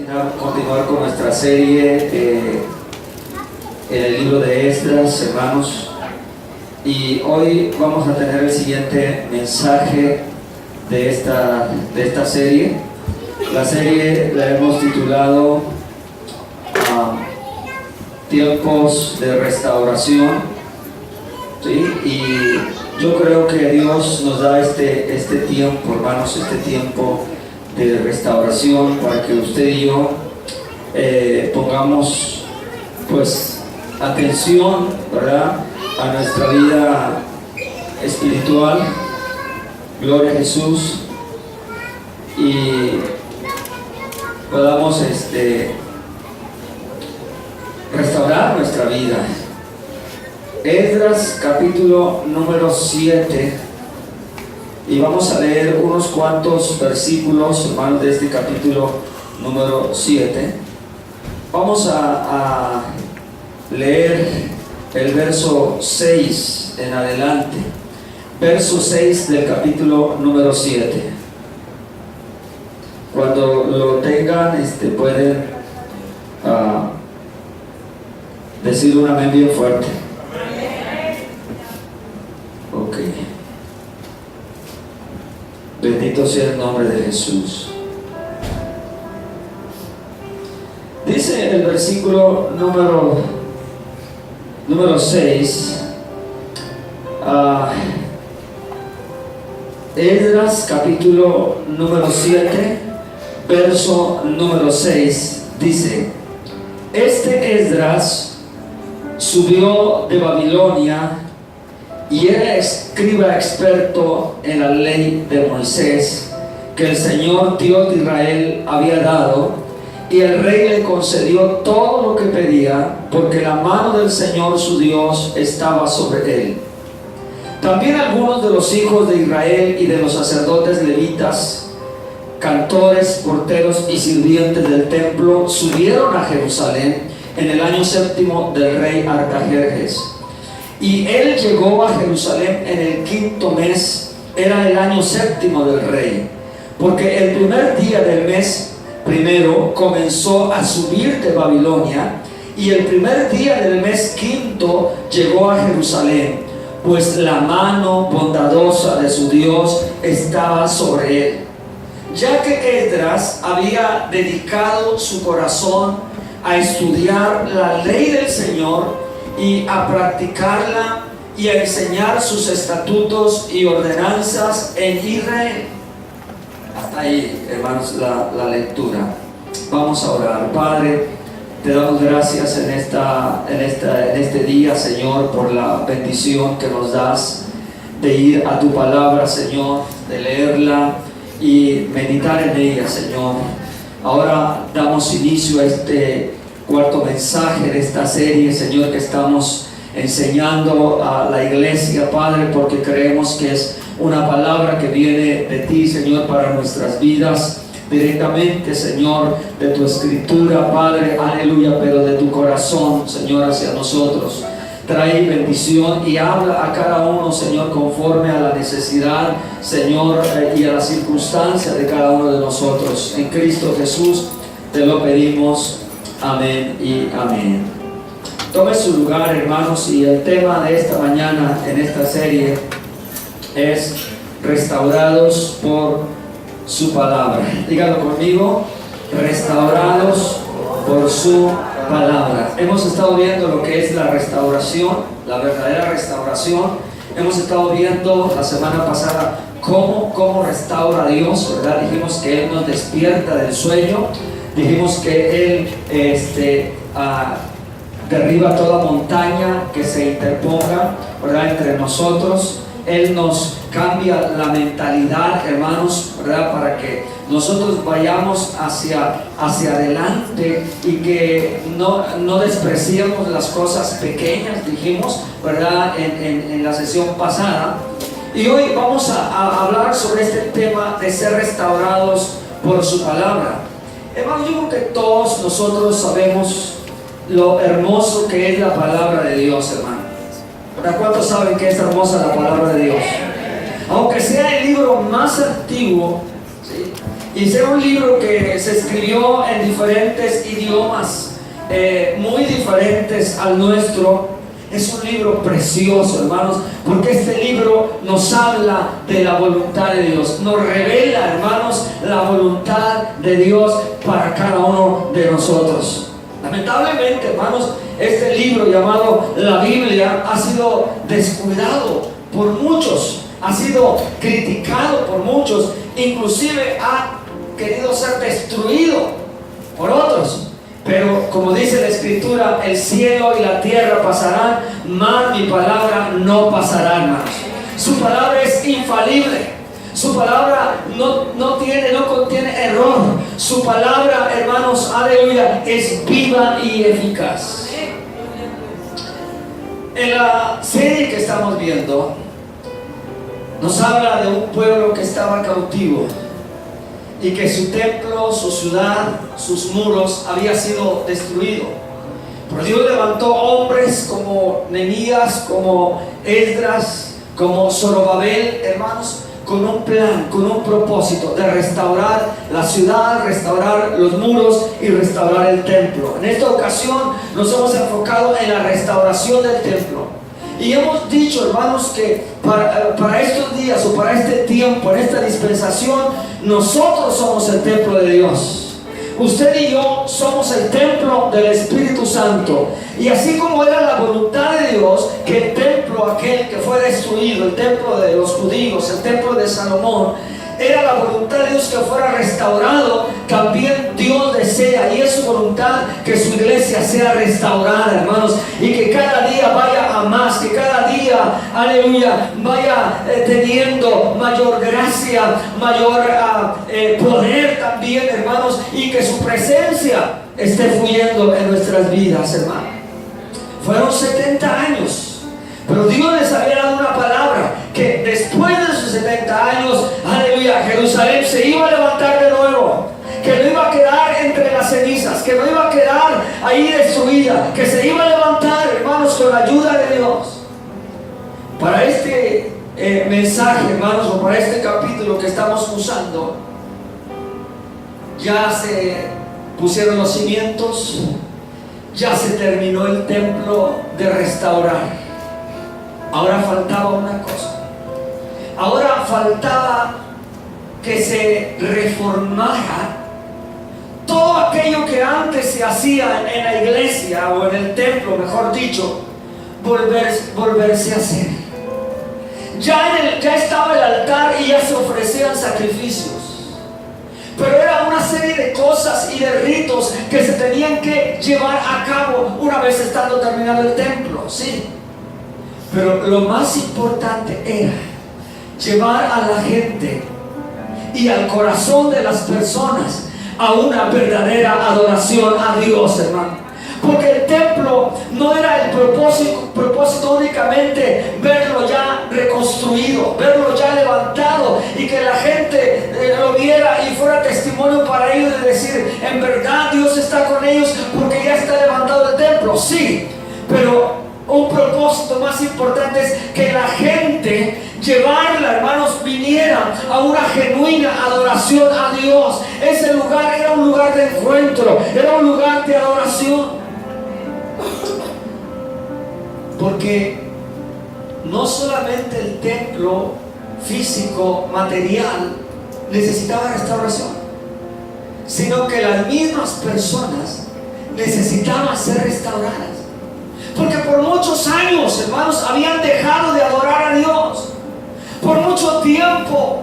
continuar con nuestra serie en el libro de Esdras, hermanos. Y hoy vamos a tener el siguiente mensaje de esta serie. La serie la hemos titulado Tiempos de Restauración, ¿sí? Y yo creo que Dios nos da este tiempo, hermanos, este tiempo de restauración para que usted y yo pongamos pues atención, ¿verdad?, a nuestra vida espiritual. Gloria a Jesús. Y podamos restaurar nuestra vida. Esdras capítulo número 7, y vamos a leer unos cuantos versículos, hermanos, de este capítulo número 7. Vamos a leer el verso 6 en adelante, verso 6 del capítulo número 7. Cuando lo tengan, pueden decir un amén bien fuerte. Ok. Bendito sea el nombre de Jesús. Dice el versículo número 6, Esdras capítulo número 7, verso número 6, dice: Esdras subió de Babilonia y era escriba experto en la ley de Moisés, que el Señor Dios de Israel había dado, y el rey le concedió todo lo que pedía, porque la mano del Señor su Dios estaba sobre él. También algunos de los hijos de Israel y de los sacerdotes levitas, cantores, porteros y sirvientes del templo, subieron a Jerusalén en el año 7 del rey Artajerjes. Y él llegó a Jerusalén en el 5º mes, era el año 7 del rey, porque el primer día del mes primero comenzó a subir de Babilonia, y el primer día del mes 5 llegó a Jerusalén, pues la mano bondadosa de su Dios estaba sobre él, ya que Esdras había dedicado su corazón a estudiar la ley del Señor y a practicarla y a enseñar sus estatutos y ordenanzas en Israel. Hasta ahí, hermanos, la lectura. Vamos a orar. Padre, te damos gracias en este día, Señor, por la bendición que nos das de ir a tu palabra, Señor, de leerla y meditar en ella, Señor. Ahora damos inicio a este cuarto mensaje de esta serie, Señor, que estamos enseñando a la iglesia, Padre, porque creemos que es una palabra que viene de ti, Señor, para nuestras vidas, directamente, Señor, de tu escritura, Padre, aleluya, pero de tu corazón, Señor, hacia nosotros. Trae bendición y habla a cada uno, Señor, conforme a la necesidad, Señor, y a la circunstancia de cada uno de nosotros. En Cristo Jesús te lo pedimos. Amén y amén. Tome su lugar, hermanos, y el tema de esta mañana en esta serie es restaurados por su palabra. Díganlo conmigo: restaurados por su palabra. Hemos estado viendo lo que es la restauración, la verdadera restauración. Hemos estado viendo la semana pasada cómo restaura Dios, ¿verdad? Dijimos que Él nos despierta del sueño. Dijimos que Él derriba toda montaña que se interponga, ¿verdad?, entre nosotros. Él nos cambia la mentalidad, hermanos, ¿verdad?, para que nosotros vayamos hacia adelante y que no despreciemos las cosas pequeñas, dijimos, ¿verdad?, en la sesión pasada. Y hoy vamos a hablar sobre este tema de ser restaurados por su palabra. Hermanos, yo creo que todos nosotros sabemos lo hermoso que es la palabra de Dios, hermano. ¿Cuántos saben que es hermosa la palabra de Dios? Aunque sea el libro más antiguo, ¿sí?, Y ese era un libro que se escribió en diferentes idiomas, muy diferentes al nuestro. Es un libro precioso, hermanos, porque este libro nos habla de la voluntad de Dios, nos revela, hermanos, la voluntad de Dios para cada uno de nosotros. Lamentablemente, hermanos, este libro llamado la Biblia ha sido descuidado por muchos, ha sido criticado por muchos, inclusive ha querido ser destruido por otros. Pero como dice la Escritura, el cielo y la tierra pasarán, mas mi palabra no pasará, hermanos. Su palabra es infalible. Su palabra no contiene error. Su palabra, hermanos, aleluya, es viva y eficaz. En la serie que estamos viendo, nos habla de un pueblo que estaba cautivo y que su templo, su ciudad, sus muros había sido destruido. Pero Dios levantó hombres como Nehemías, como Esdras, como Zorobabel, hermanos, con un plan, con un propósito de restaurar la ciudad, restaurar los muros y restaurar el templo. En esta ocasión nos hemos enfocado en la restauración del templo. Y hemos dicho, hermanos, que para estos días o para este tiempo, en esta dispensación, nosotros somos el templo de Dios. Usted y yo somos el templo del Espíritu Santo. Y así como era la voluntad de Dios que el templo aquel que fue destruido, el templo de los judíos, el templo de Salomón, era la voluntad de Dios que fuera restaurado, también Dios desea, y es su voluntad, que su iglesia sea restaurada, hermanos, y que cada día vaya a más, que cada día, aleluya, vaya teniendo mayor gracia, mayor poder también, hermanos, y que su presencia esté fluyendo en nuestras vidas, hermanos. Fueron 70 años. Pero Dios les había dado una palabra, que después de sus 70 años, aleluya, Jerusalén se iba a levantar de nuevo, que no iba a quedar entre las cenizas, que no iba a quedar ahí destruida, que se iba a levantar, hermanos, con la ayuda de Dios. Para este mensaje, hermanos, o para este capítulo que estamos usando, ya se pusieron los cimientos, ya se terminó el templo de restaurar. Ahora faltaba una cosa. Ahora faltaba que se reformara todo aquello que antes se hacía en la iglesia o en el templo, mejor dicho, volverse a hacer. Ya estaba el altar y ya se ofrecían sacrificios. Pero era una serie de cosas y de ritos que se tenían que llevar a cabo una vez estando terminado el templo, sí. Pero lo más importante era llevar a la gente y al corazón de las personas a una verdadera adoración a Dios, hermano. Porque el templo no era el propósito únicamente verlo ya reconstruido, verlo ya levantado y que la gente lo viera y fuera testimonio para ellos de decir, en verdad Dios está con ellos porque ya está levantado el templo. Sí, pero un propósito más importante es que la gente, llevarla, hermanos, viniera a una genuina adoración a Dios. Ese lugar era un lugar de encuentro, era un lugar de adoración. Porque no solamente el templo físico, material, necesitaba restauración, sino que las mismas personas necesitaban ser restauradas. Porque por muchos años, hermanos, habían dejado de adorar a Dios. Por mucho tiempo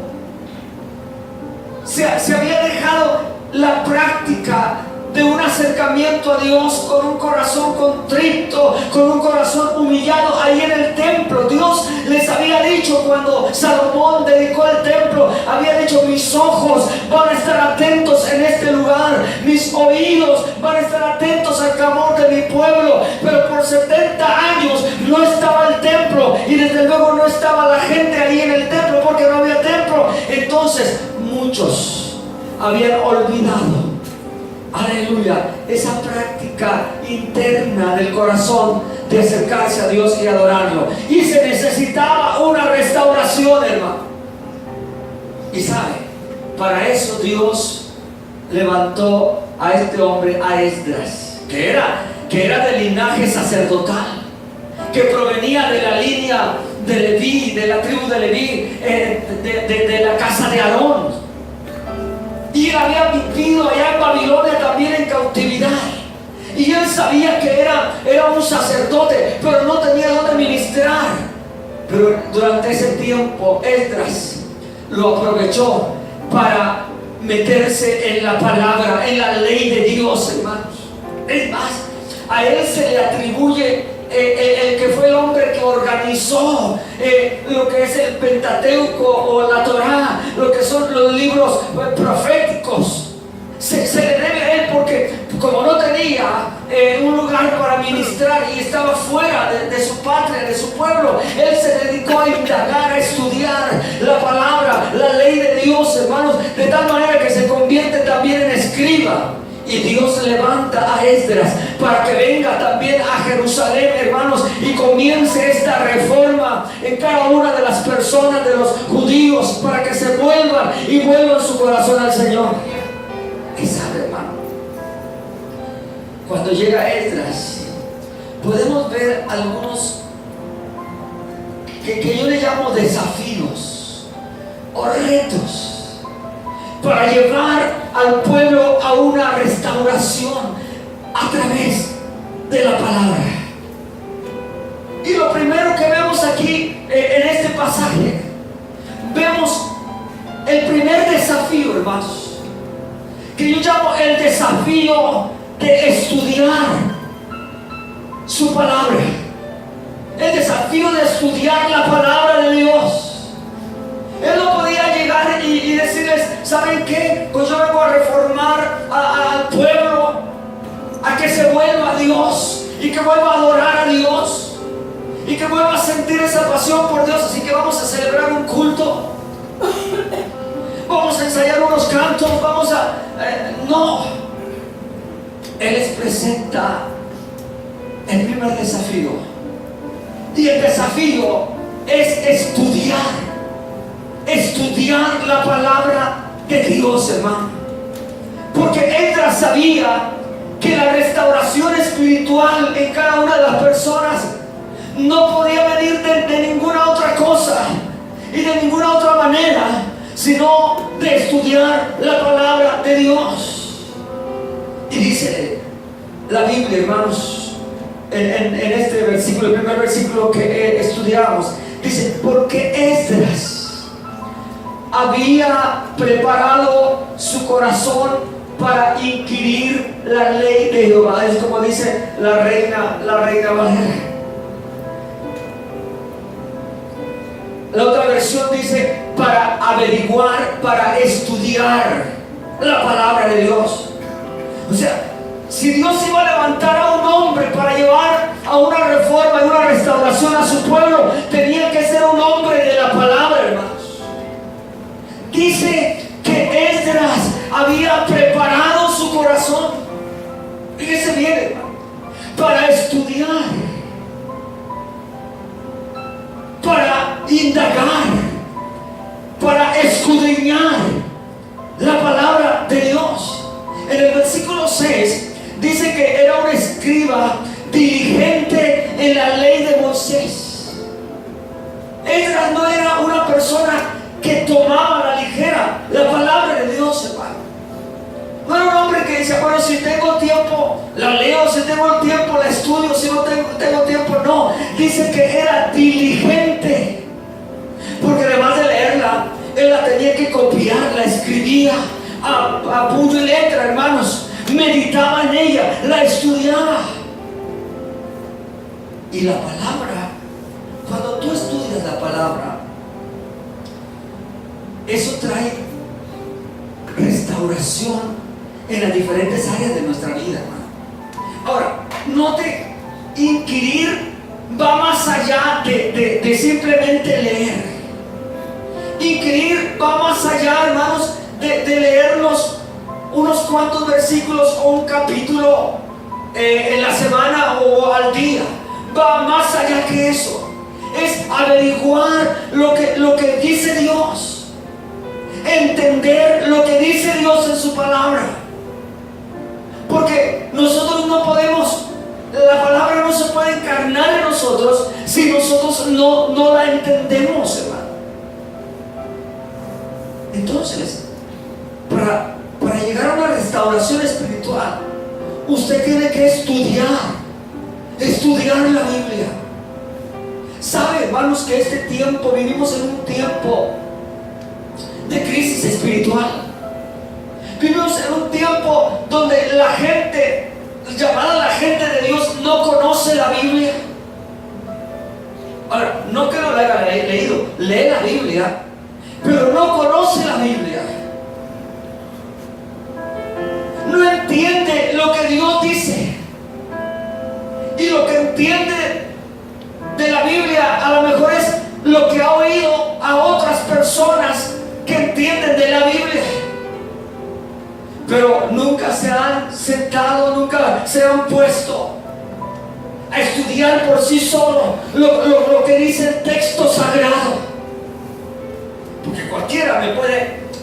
se había dejado la práctica de un acercamiento a Dios con un corazón contrito, con un corazón humillado ahí en el templo. Dios les había dicho cuando Salomón dedicó el templo, había dicho: mis ojos van a estar atentos en este lugar, mis oídos van a estar atentos al clamor de mi pueblo. Pero por 70 años no estaba el templo y desde luego no estaba la gente ahí en el templo porque no había templo. Entonces muchos habían olvidado, aleluya, esa práctica interna del corazón de acercarse a Dios y adorarlo. Y se necesitaba una restauración, hermano. Y sabe, para eso Dios levantó a este hombre, a Esdras, que era del linaje sacerdotal, que provenía de la línea de Leví, de la tribu de Leví, de la casa de Aarón. Y él había vivido allá en Babilonia también en cautividad. Y él sabía que era un sacerdote, pero no tenía dónde ministrar. Pero durante ese tiempo Esdras lo aprovechó para meterse en la palabra, en la ley de Dios, hermanos. Es más, a él se le atribuye el que fue el hombre que organizó lo que es el Pentateuco o la Torá, lo que son los libros proféticos. Se le debe a él porque como no tenía un lugar para ministrar y estaba fuera de su patria, de su pueblo, él se dedicó a indagar, a estudiar la palabra, la ley de Dios, hermanos, de tal manera que se convierte también en escriba. Y Dios levanta a Esdras para que venga también a Jerusalén, hermanos, y comience esta reforma en cada una de las personas, de los judíos, para que se vuelvan y vuelvan su corazón al Señor. ¿Qué sabe, hermano? Cuando llega Esdras, podemos ver algunos que yo le llamo desafíos o retos para llevar al pueblo a una restauración a través de la palabra. Y lo primero que vemos aquí en este pasaje, vemos el primer desafío, hermanos, que yo llamo el desafío de estudiar su palabra, el desafío de estudiar la palabra de Dios. Él no podía llegar y decirles, ¿saben qué? Pues yo vengo a reformar al pueblo, a que se vuelva a Dios y que vuelva a adorar a Dios y que vuelva a sentir esa pasión por Dios. Así que vamos a celebrar un culto, vamos a ensayar unos cantos, no. Él les presenta el primer desafío, y el desafío es estudiar la palabra de Dios, hermano. Porque Esdras sabía que la restauración espiritual en cada una de las personas no podía venir de ninguna otra cosa y de ninguna otra manera, sino de estudiar la palabra de Dios. Y dice la Biblia, hermanos, en este versículo, el primer versículo que estudiamos, dice: porque Esdras había preparado su corazón para inquirir la ley de Jehová. Es como dice la reina Valera. La otra versión dice: para averiguar, para estudiar la palabra de Dios. O sea, si Dios iba a levantar a un hombre para llevar a una reforma y una restauración a su pueblo, tenía que ser un hombre de la palabra, hermanos. Dice que Esdras había preparado su corazón, fíjese bien, hermano, para estudiar, para indagar, para escudriñar la palabra de Dios. En el versículo 6 dice que era un escriba diligente en la ley de Moisés. Esdras no era una persona que tomaba a la ligera la palabra de Dios, hermano. No era un hombre que decía: bueno, si tengo tiempo la leo, si tengo el tiempo la estudio, si no tengo tiempo, no. Dice que era diligente, porque además de leerla, él la tenía que copiar, la escribía a puño y letra, hermanos. Meditaba en ella, la estudiaba. Y la palabra, cuando tú estudias la palabra, eso trae restauración en las diferentes áreas de nuestra vida, hermano. Ahora, note, inquirir va más allá de simplemente leer. Inquirir va más allá, hermanos, de leernos unos cuantos versículos o un capítulo en la semana o al día. Va más allá que eso. Es averiguar lo que dice Dios, entender lo Dios en su palabra. Porque nosotros no podemos, la palabra no se puede encarnar en nosotros si nosotros no la entendemos, hermano. Entonces, para llegar a una restauración espiritual, usted tiene que estudiar la Biblia. ¿Sabe, hermanos, que vivimos en un tiempo de crisis espiritual? Vivimos en un tiempo donde la gente, llamada la gente de Dios, no conoce la Biblia. Ahora, no que no la haya leído, lee la Biblia, pero no conoce la Biblia. No entiende lo que Dios dice. Y lo que entiende de la Biblia a lo mejor es lo que ha oído a otras personas que entienden de la Biblia. Pero nunca se han sentado, nunca se han puesto a estudiar por sí solo lo que dice el texto sagrado. Porque cualquiera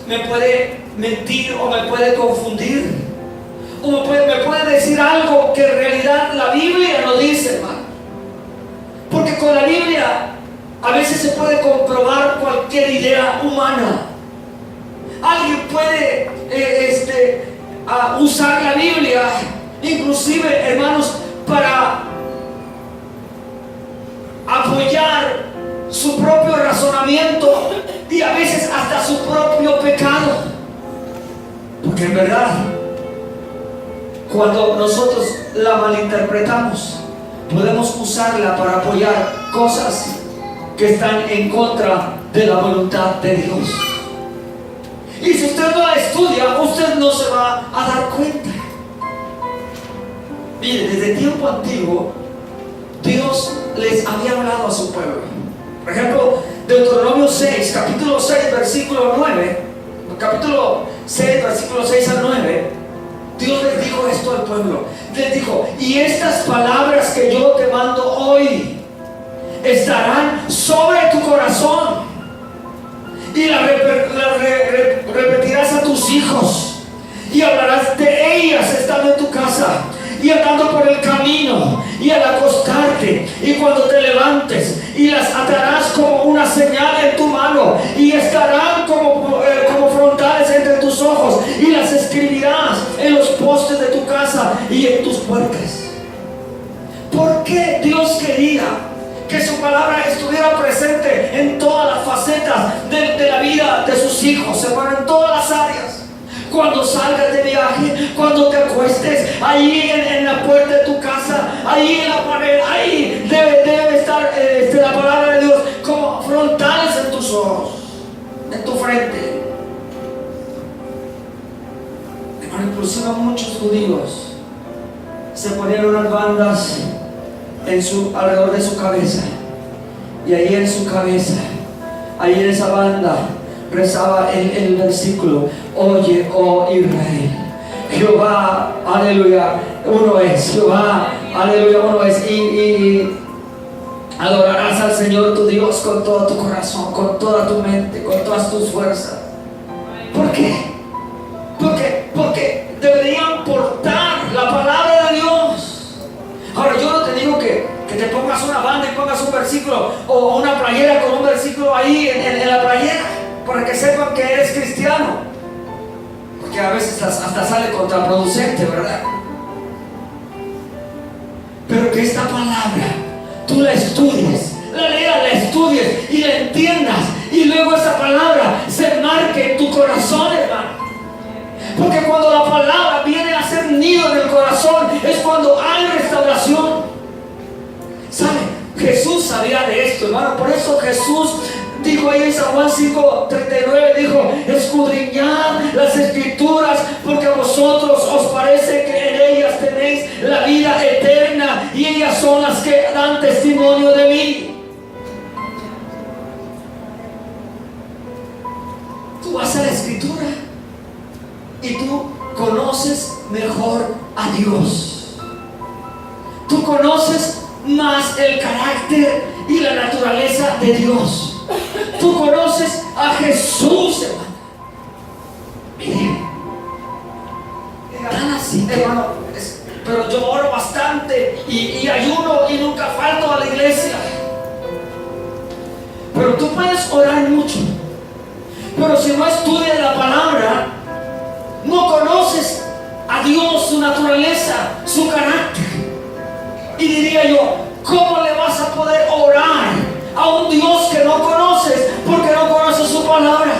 me puede mentir o me puede confundir, o me puede decir algo que en realidad la Biblia no dice, hermano. Porque con la Biblia a veces se puede comprobar cualquier idea humana. Alguien puede usar la Biblia, inclusive, hermanos, para apoyar su propio razonamiento y a veces hasta su propio pecado. Porque en verdad, cuando nosotros la malinterpretamos, podemos usarla para apoyar cosas que están en contra de la voluntad de Dios. Y si usted no la estudia, usted no se va a dar cuenta. Mire, desde tiempo antiguo, Dios les había hablado a su pueblo. Por ejemplo, Deuteronomio 6, capítulo 6, versículo 9, capítulo 6, versículo 6 al 9, Dios les dijo esto al pueblo. Les dijo: y estas palabras que yo te mando hoy estarán sobre tu corazón, y las repetirás a tus hijos, y hablarás de ellas estando en tu casa, y andando por el camino, y al acostarte, y cuando te levantes, y las atarás como una señal en tu mano, y estarán como frontales entre tus ojos, y las escribirás en los postes de tu casa y en tus puertas. ¿Por qué Dios quería que su palabra estuviera presente en todas las facetas de la vida de sus hijos, hermano, en todas las áreas? Cuando salgas de viaje, cuando te acuestes, ahí en la puerta de tu casa, ahí en la pared, ahí debe estar la palabra de Dios como frontales en tus ojos, en tu frente. Hermano, inclusive muchos judíos se ponían unas bandas alrededor de su cabeza, y ahí en su cabeza, ahí en esa banda, rezaba el versículo: oye, oh Israel, Jehová, aleluya, uno es. Jehová, aleluya, uno es. Y adorarás al Señor tu Dios con todo tu corazón, con toda tu mente, con todas tus fuerzas. ¿Por qué? Porque deberían portar la palabra de Dios. Ahora, yo no te digo que te pongas una banda y pongas un versículo o una playera con un versículo ahí en la playera, para que sepan que eres cristiano, porque a veces hasta sale contraproducente, ¿verdad? Pero que esta palabra tú la estudies, la leas, la estudies y la entiendas, y luego esa palabra se marque en tu corazón, hermano. Porque cuando la palabra viene a ser nido en el corazón, es cuando hay restauración. ¿Sabe? Jesús sabía de esto, hermano. Por eso Jesús dijo ahí en San Juan 5:39, dijo: escudriñad las escrituras, porque a vosotros os parece que en ellas tenéis la vida eterna, y ellas son las que dan testimonio de mí. Tú vas a la escritura y tú conoces mejor a Dios. Tú conoces más el carácter y la naturaleza de Dios. Tú conoces a Jesús, hermano. Mire, hermano, pero yo oro bastante y ayuno y nunca falto a la iglesia. Pero tú puedes orar mucho, pero si no estudias la palabra, no conoces a Dios, su naturaleza, su carácter. Y diría yo, ¿cómo le vas a poder orar a un Dios que no conoces porque no conoces su palabra?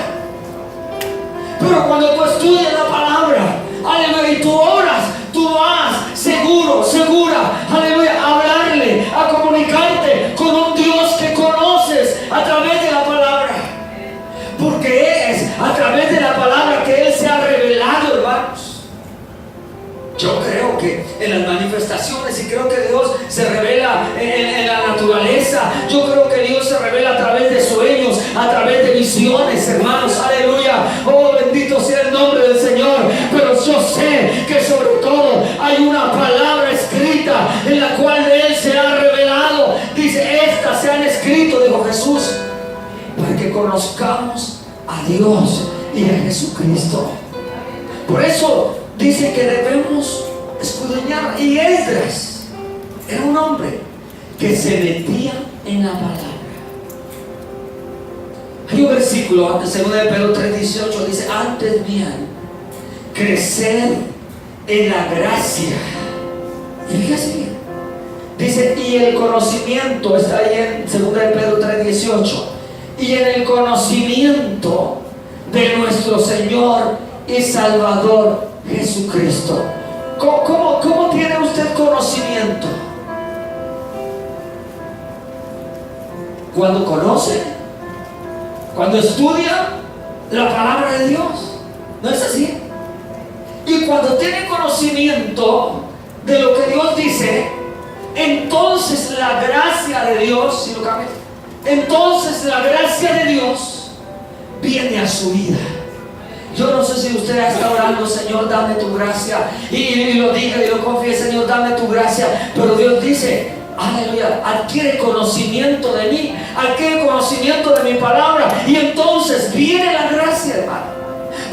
Pero cuando tú estudias la palabra, aleluya, y tú oras, tú vas seguro, segura, aleluya, a hablarle, a comunicarte con un Dios que conoces a través de la palabra. Porque es a través de la palabra que Él se ha revelado, hermanos. Yo creo que en las manifestaciones, y creo que Dios se revela en la naturaleza. Yo creo que Dios se revela a través de sueños, a través de visiones, hermanos, aleluya. Oh, bendito sea el nombre del Señor. Pero yo sé que sobre todo hay una palabra escrita en la cual Él se ha revelado. Dice, estas se han escrito, dijo Jesús, para que conozcamos a Dios y a Jesucristo. Por eso dice que debemos escudriñar. Y Esdras era un hombre que se metía en la palabra. Hay un versículo, 2 de Pedro 3:18, dice, antes bien, crecer en la gracia. Y fíjate bien, dice, y el conocimiento, está ahí en 2 de Pedro 3:18, y en el conocimiento de nuestro Señor y Salvador Jesucristo. ¿Cómo tiene usted conocimiento? Cuando conoce, cuando estudia la palabra de Dios. ¿No es así? Y cuando tiene conocimiento de lo que Dios dice, entonces la gracia de Dios, si lo cambias, entonces la gracia de Dios viene a su vida. Yo no sé si usted está orando, Señor, dame tu gracia, y lo diga y lo confíe, Señor, dame tu gracia. Pero Dios dice, aleluya, adquiere conocimiento de mí, adquiere conocimiento de mi palabra, y entonces viene la gracia, hermano.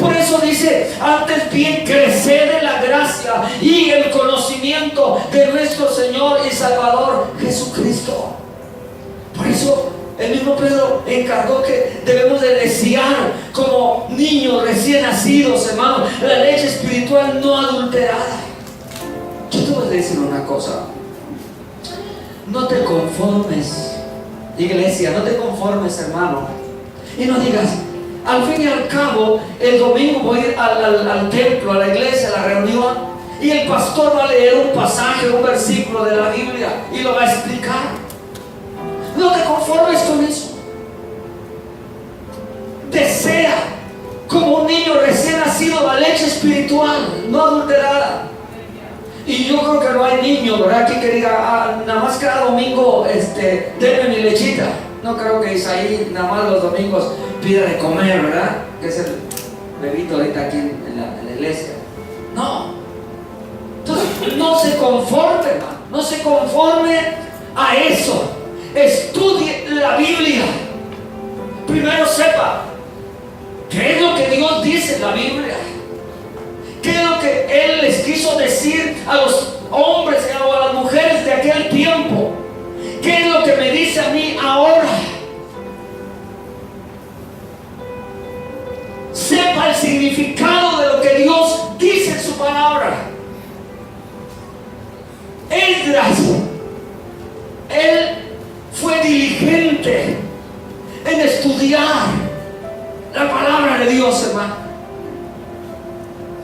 Por eso dice, antes bien crecer en la gracia y el conocimiento de nuestro Señor y Salvador Jesucristo. Por eso el mismo Pedro encargó que debemos de desear como niños recién nacidos, hermano, la leche espiritual no adulterada. Yo te voy a decir una cosa. No te conformes, iglesia, no te conformes, hermano. Y no digas, al fin y al cabo, el domingo voy a ir al templo, a la iglesia, a la reunión, y el pastor va a leer un pasaje, un versículo de la Biblia y lo va a explicar. No te conformes con eso. Desea como un niño recién nacido la leche espiritual, no adulterada. Y yo creo que no hay niño, ¿verdad?, que diga, nada más cada domingo denme mi lechita. No creo que Isaí nada más los domingos pida de comer, ¿verdad? Que es el bebito ahorita aquí en la iglesia. No. Entonces, no se conforme, hermano. No se conforme a eso. Estudie la Biblia. Primero sepa qué es lo que Dios dice en la Biblia. ¿Qué es lo que Él les quiso decir a los hombres o a las mujeres de aquel tiempo? ¿Qué es lo que me dice a mí ahora? Sepa el significado de lo que Dios dice en su palabra. Esdras, él fue diligente en estudiar la palabra de Dios, hermano.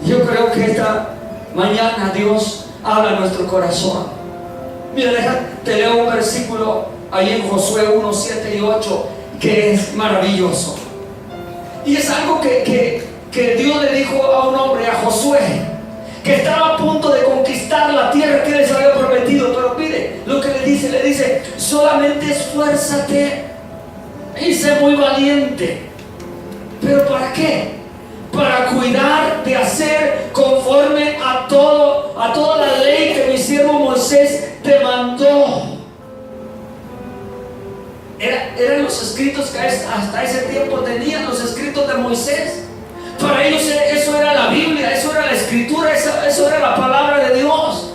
Yo creo que esta mañana Dios habla a nuestro corazón. Mira, te leo un versículo ahí en Josué 1, 7 y 8 que es maravilloso. Y es algo que Dios le dijo a un hombre, a Josué, que estaba a punto de conquistar la tierra que les había prometido. Pero mire lo que le dice, solamente esfuérzate y sé muy valiente. ¿Pero para qué? Para cuidar de hacer conforme a toda la ley que mi siervo Moisés te mandó. Eran los escritos que hasta ese tiempo tenían, los escritos de Moisés. Para ellos eso era la Biblia, eso era la escritura, eso era la palabra de Dios.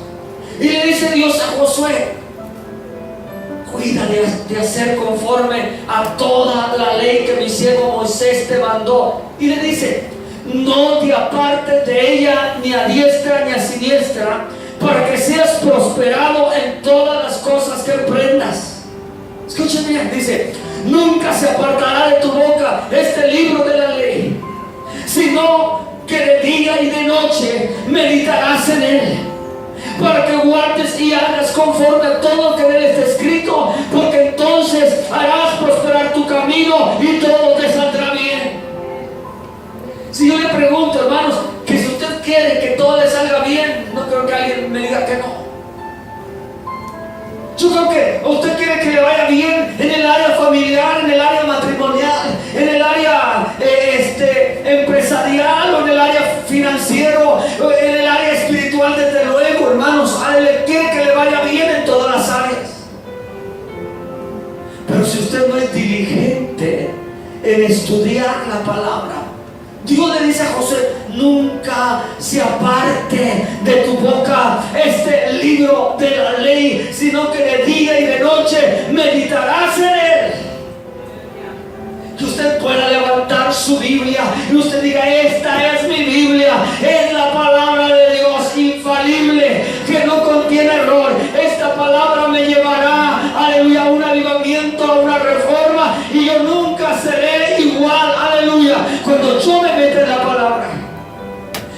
Y le dice Dios a Josué: cuida de hacer conforme a toda la ley que mi siervo Moisés te mandó. Y le dice: no te apartes de ella ni a diestra ni a siniestra, para que seas prosperado en todas las cosas que emprendas. Escuchen bien, dice: nunca se apartará de tu boca este libro de la ley, sino que de día y de noche meditarás en él, para que guardes y hagas conforme a todo lo que en él está escrito, porque entonces harás prosperar tu camino y todo te saldrá bien. Si yo le pregunto, hermanos, que si usted quiere que todo le salga bien, no creo que alguien me diga que no. Yo creo que usted quiere que le vaya bien en el área familiar, en el área matrimonial, en el área empresarial, o en el área financiero, o en el área espiritual, desde luego, hermanos. A él le quiere que le vaya bien en todas las áreas. Pero si usted no es diligente en estudiar la palabra, Dios le dice a José: nunca se aparte de tu boca este libro de la ley, sino que de día y de noche meditarás en él. Que usted pueda levantar su Biblia y usted diga: esta es mi Biblia, es la palabra de Dios infalible, que no contiene error. Esta palabra me llevará, aleluya, a un avivamiento, a una reforma, y yo nunca seré igual, aleluya, cuando yo me meta en la palabra.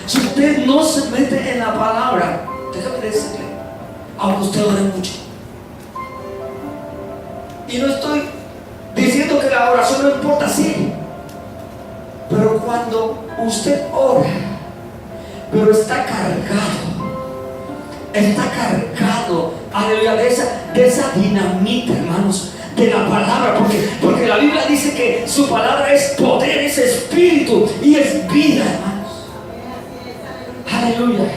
Si usted no se mete en la palabra, déjame decirle, aunque usted ore mucho, y no estoy diciendo que la oración no importa, sí, pero cuando usted ora, pero está cargado, aleluya, de esa dinamita, hermanos, de la palabra, porque la Biblia dice que su palabra es poder, es espíritu y es vida, hermanos. Aleluya.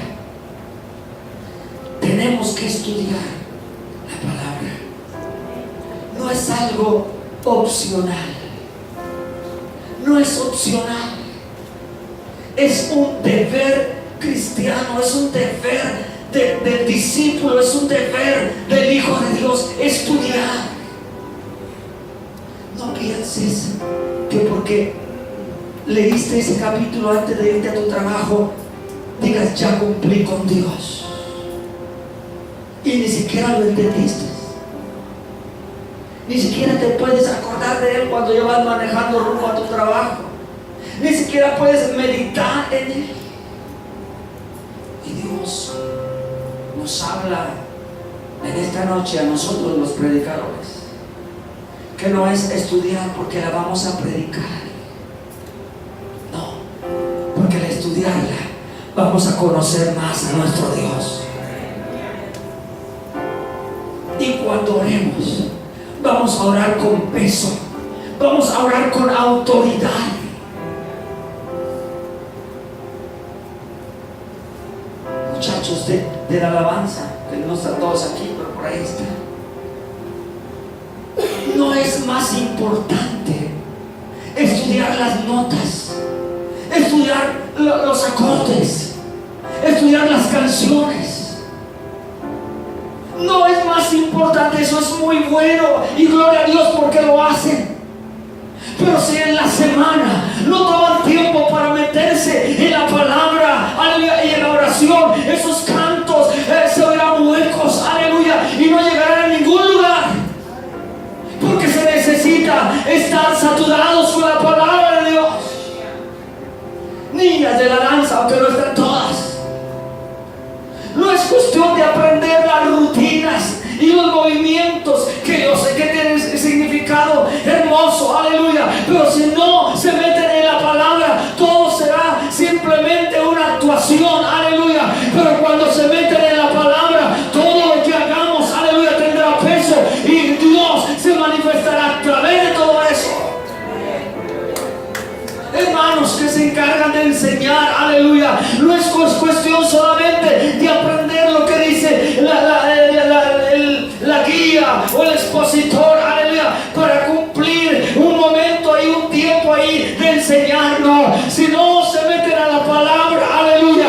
Tenemos que estudiar la palabra. No es algo opcional. No es opcional. Es un deber cristiano, es un deber del discípulo, es un deber del Hijo de Dios, estudiar. No pienses que porque leíste ese capítulo antes de irte a tu trabajo, digas: ya cumplí con Dios, y ni siquiera lo entendiste. Ni siquiera te puedes acordar de él cuando ya vas manejando rumbo a tu trabajo. Ni siquiera puedes meditar en él. Y Dios nos habla en esta noche a nosotros, los predicadores, que no es estudiar porque la vamos a predicar. No, porque al estudiarla vamos a conocer más a nuestro Dios. Y cuando oremos, vamos a orar con peso, vamos a orar con autoridad. Muchachos de la alabanza, que no están todos aquí, pero por ahí están. No es más importante estudiar las notas, estudiar los acordes, estudiar las canciones. No es más importante, eso es muy bueno y gloria a Dios porque lo hacen. Pero si en la semana no toman tiempo para meterse en la palabra, aleluya, y en la oración, esos cantos se verán huecos, aleluya, y no llegarán a ningún lugar. Porque se necesita estar saturados con la palabra de Dios. Niñas de la danza, aunque no están todas, no es cuestión de aprender las rutinas y los movimientos, que yo sé que tienen significado hermoso, aleluya, pero si no se meten en la palabra, todo será simplemente una actuación, aleluya. Pero cuando se meten en la palabra, todo lo que hagamos, aleluya, tendrá peso y Dios se manifestará a través de todo eso. Hermanos que se encargan de enseñar, aleluya, no es cuestión solamente de aprender lo que dice la guía o el expositor, aleluya, para cumplir un momento ahí, un tiempo ahí de enseñar. No, si no se meten a la palabra, aleluya,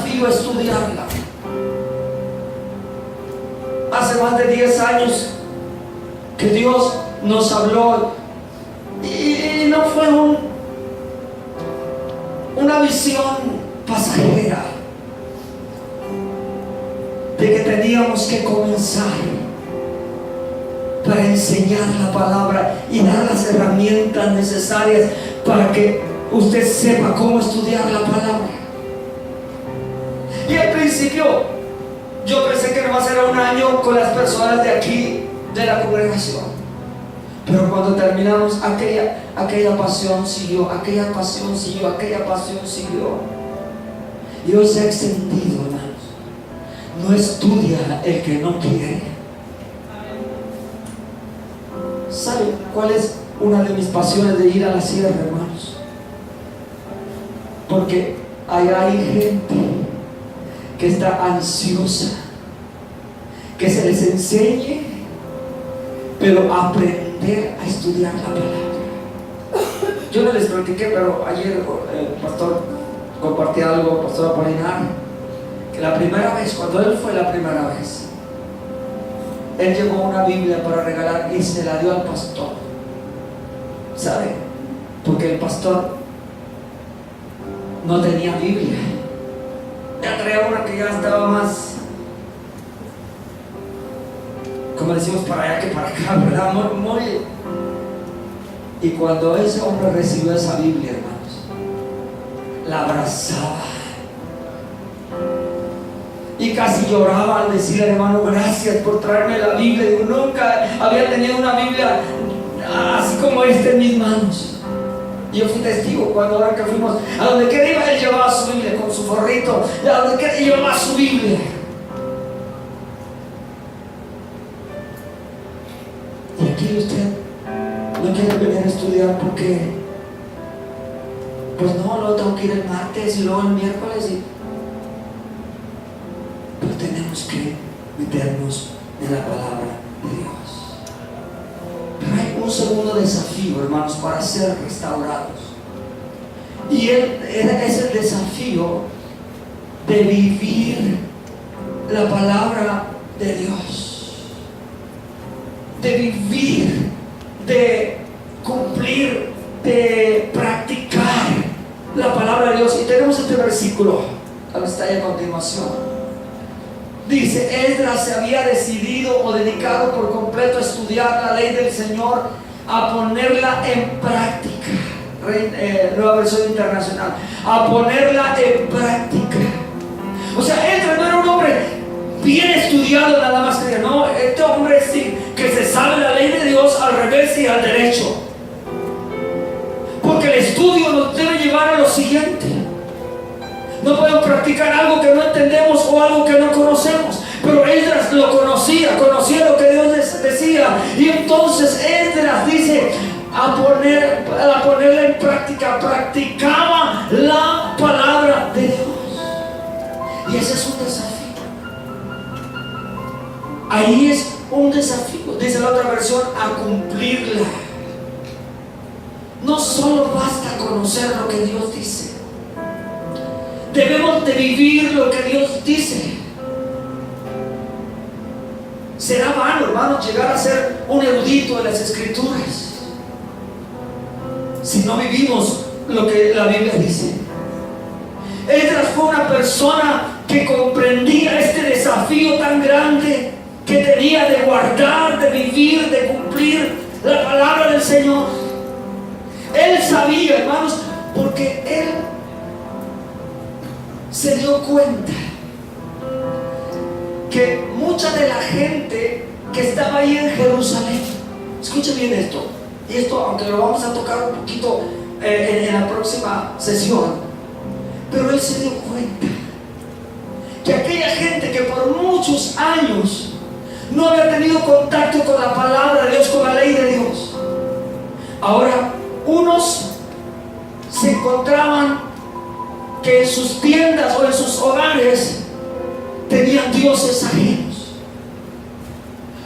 desafío a estudiarla. Hace más de 10 años que Dios nos habló, y no fue una visión pasajera de que teníamos que comenzar para enseñar la palabra y dar las herramientas necesarias para que usted sepa cómo estudiar la palabra. Y al principio yo pensé que no va a ser un año con las personas de aquí, de la congregación, pero cuando terminamos, aquella pasión siguió, aquella pasión siguió, aquella pasión siguió, y hoy se ha extendido, hermanos. No estudia el que no quiere. ¿Sabe cuál es una de mis pasiones de ir a la sierra, hermanos? Porque allá hay gente que está ansiosa que se les enseñe, pero aprender a estudiar la palabra. Yo no les platiqué, pero ayer el pastor compartía algo, pastor Apolinar, que la primera vez, cuando él fue la primera vez, él llevó una Biblia para regalar y se la dio al pastor. ¿Sabe? Porque el pastor no tenía Biblia. Ya traía una que ya estaba más, como decimos, para allá que para acá, ¿verdad? Muy. Y cuando ese hombre recibió esa Biblia, hermanos, la abrazaba y casi lloraba al decirle: hermano, gracias por traerme la Biblia. Yo nunca había tenido una Biblia así como esta en mis manos. Yo fui testigo cuando ahora que fuimos a donde quiera iba, él llevaba su Biblia con su forrito, a donde quiera llevaba su Biblia. Y aquí usted no quiere venir a estudiar porque, pues no, luego tengo que ir el martes y luego el miércoles pero tenemos que meternos en la palabra de Dios. Pero hay un segundo desafío, hermanos, para ser restaurados, y es el desafío de vivir la palabra de Dios, de vivir, de cumplir, de practicar la palabra de Dios. Y tenemos este versículo que está ahí a continuación. Dice: Esdras se había decidido o dedicado por completo a estudiar la ley del Señor, a ponerla en práctica. Nueva Versión Internacional. A ponerla en práctica. O sea, Esdras no era un hombre bien estudiado nada más que no. Este hombre sí que se sabe la ley de Dios al revés y al derecho. Porque el estudio nos debe llevar a lo siguiente: no podemos practicar algo que no entendemos o algo que no conocemos. Pero Esdras lo conocía lo que Dios decía. Y entonces Esdras dice: a ponerla en práctica. Practicaba la palabra de Dios. Y ese es un desafío. Ahí es un desafío. Dice la otra versión: a cumplirla. No solo basta conocer lo que Dios dice, debemos de vivir lo que Dios dice. Será vano, hermanos, llegar a ser un erudito de las Escrituras si no vivimos lo que la Biblia dice. Esdras fue una persona que comprendía este desafío tan grande que tenía de guardar, de vivir, de cumplir la palabra del Señor. Él sabía, hermanos, porque él se dio cuenta que mucha de la gente que estaba ahí en Jerusalén, escuchen bien esto, y esto aunque lo vamos a tocar un poquito en la próxima sesión, pero él se dio cuenta que aquella gente que por muchos años no había tenido contacto con la palabra de Dios, con la ley de Dios, ahora unos se encontraban que en sus tiendas o en sus hogares tenían dioses ajenos.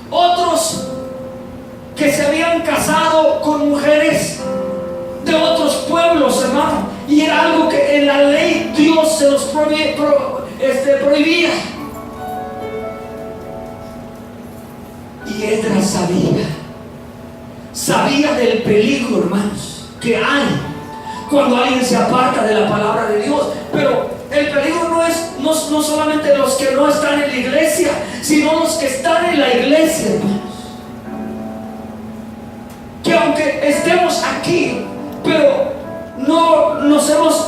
Otros que se habían casado con mujeres de otros pueblos, hermano, y era algo que en la ley Dios se los prohibía. Y Esdras sabía del peligro, hermanos, que hay cuando alguien se aparta de la palabra de Dios. Pero el peligro no solamente los que no están en la iglesia, sino los que están en la iglesia, hermanos. Que aunque estemos aquí, pero no nos hemos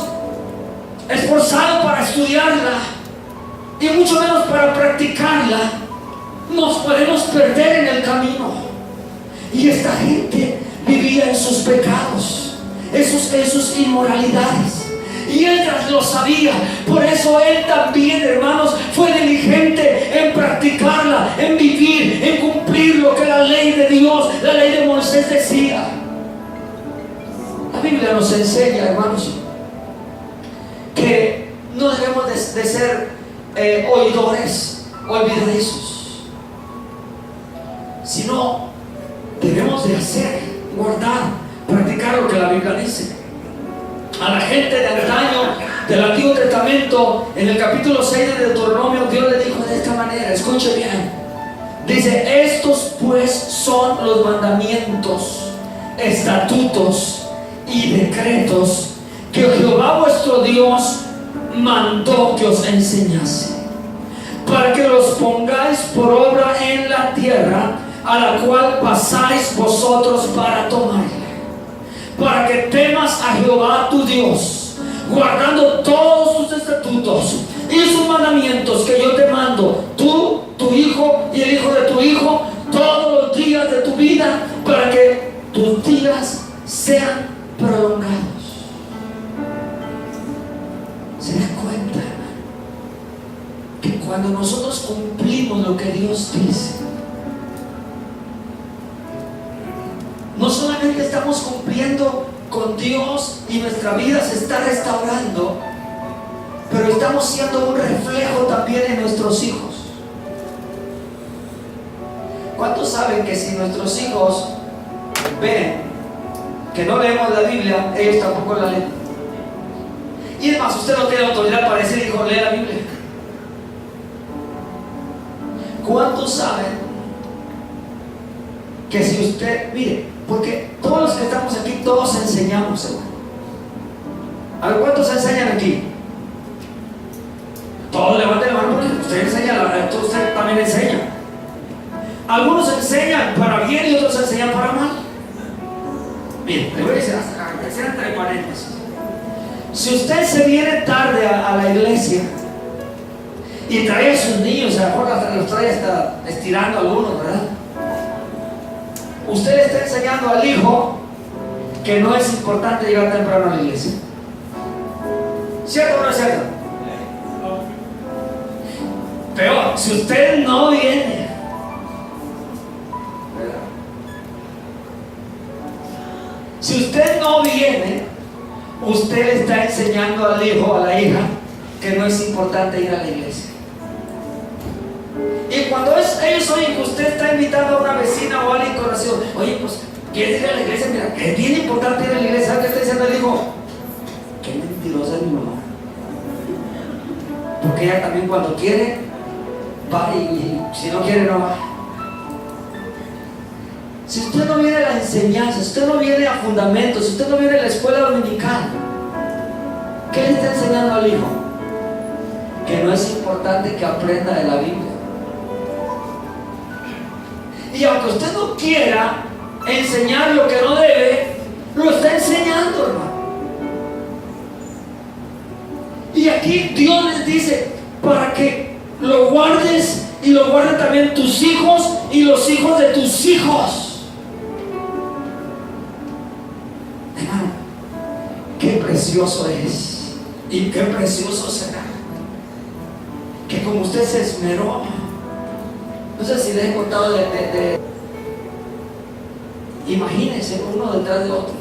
esforzado para estudiarla, y mucho menos para practicarla, nos podemos perder en el camino. Y esta gente vivía en sus pecados, en sus inmoralidades. Y Esdras lo sabía. Por eso él también, hermanos, fue diligente en practicarla, en vivir, en cumplir lo que la ley de Dios, la ley de Moisés decía. La Biblia nos enseña, hermanos, que no debemos de ser oidores olvidadizos, sino debemos de hacer, guardar, practicar lo que la Biblia dice. A la gente de antaño del Antiguo Testamento, en el capítulo 6 de Deuteronomio, Dios le dijo de esta manera, escuche bien, dice: estos pues son los mandamientos, estatutos y decretos que Jehová vuestro Dios mandó que os enseñase, para que los pongáis por obra en la tierra a la cual pasáis vosotros para tomarla, para que temas a Jehová tu Dios, guardando todos sus estatutos y sus mandamientos que yo te mando, tú, tu hijo y el hijo de tu hijo, todos los días de tu vida, para que tus días sean prolongados. ¿Se da cuenta, hermano? Que cuando nosotros cumplimos lo que Dios dice, no solamente estamos cumpliendo con Dios y nuestra vida se está restaurando, pero estamos siendo un reflejo también en nuestros hijos. ¿Cuántos saben que si nuestros hijos ven que no leemos la Biblia, ellos tampoco la leen? Y es más, usted no tiene autoridad para decir, hijo, lee la Biblia. ¿Cuántos saben que si usted, mire, porque todos los que estamos aquí, todos enseñamos, hermano? A ver, ¿cuántos enseñan aquí? Todos levanten la mano porque usted enseña, usted también enseña. Algunos enseñan para bien y otros enseñan para mal. Mire, le voy a decir entre paréntesis. Si usted se viene tarde a la iglesia y trae a sus niños, a lo mejor los trae hasta estirando a algunos, ¿verdad? Usted le está enseñando al hijo que no es importante llegar temprano a la iglesia. ¿Cierto o no es cierto? Peor, si usted no viene, ¿verdad? Si usted no viene, usted le está enseñando al hijo, a la hija, que no es importante ir a la iglesia. Y cuando ellos oyen que usted está invitando a una vecina o a alguien conocido, oye, pues, ¿quieres ir a la iglesia? Mira, es bien importante ir a la iglesia. ¿Sabe qué está diciendo el hijo? Qué mentirosa es mi mamá. Porque ella también cuando quiere, va, y si no quiere, no va. Si usted no viene a la enseñanza, si usted no viene a fundamentos, si usted no viene a la escuela dominical, ¿qué le está enseñando al hijo? Que no es importante que aprenda de la Biblia. Y aunque usted no quiera enseñar lo que no debe, lo está enseñando, hermano. Y aquí Dios les dice, para que lo guardes y lo guarden también tus hijos y los hijos de tus hijos. Hermano, qué precioso es y qué precioso será que como usted se esmeró. No sé si les he contado imagínense uno detrás de otros.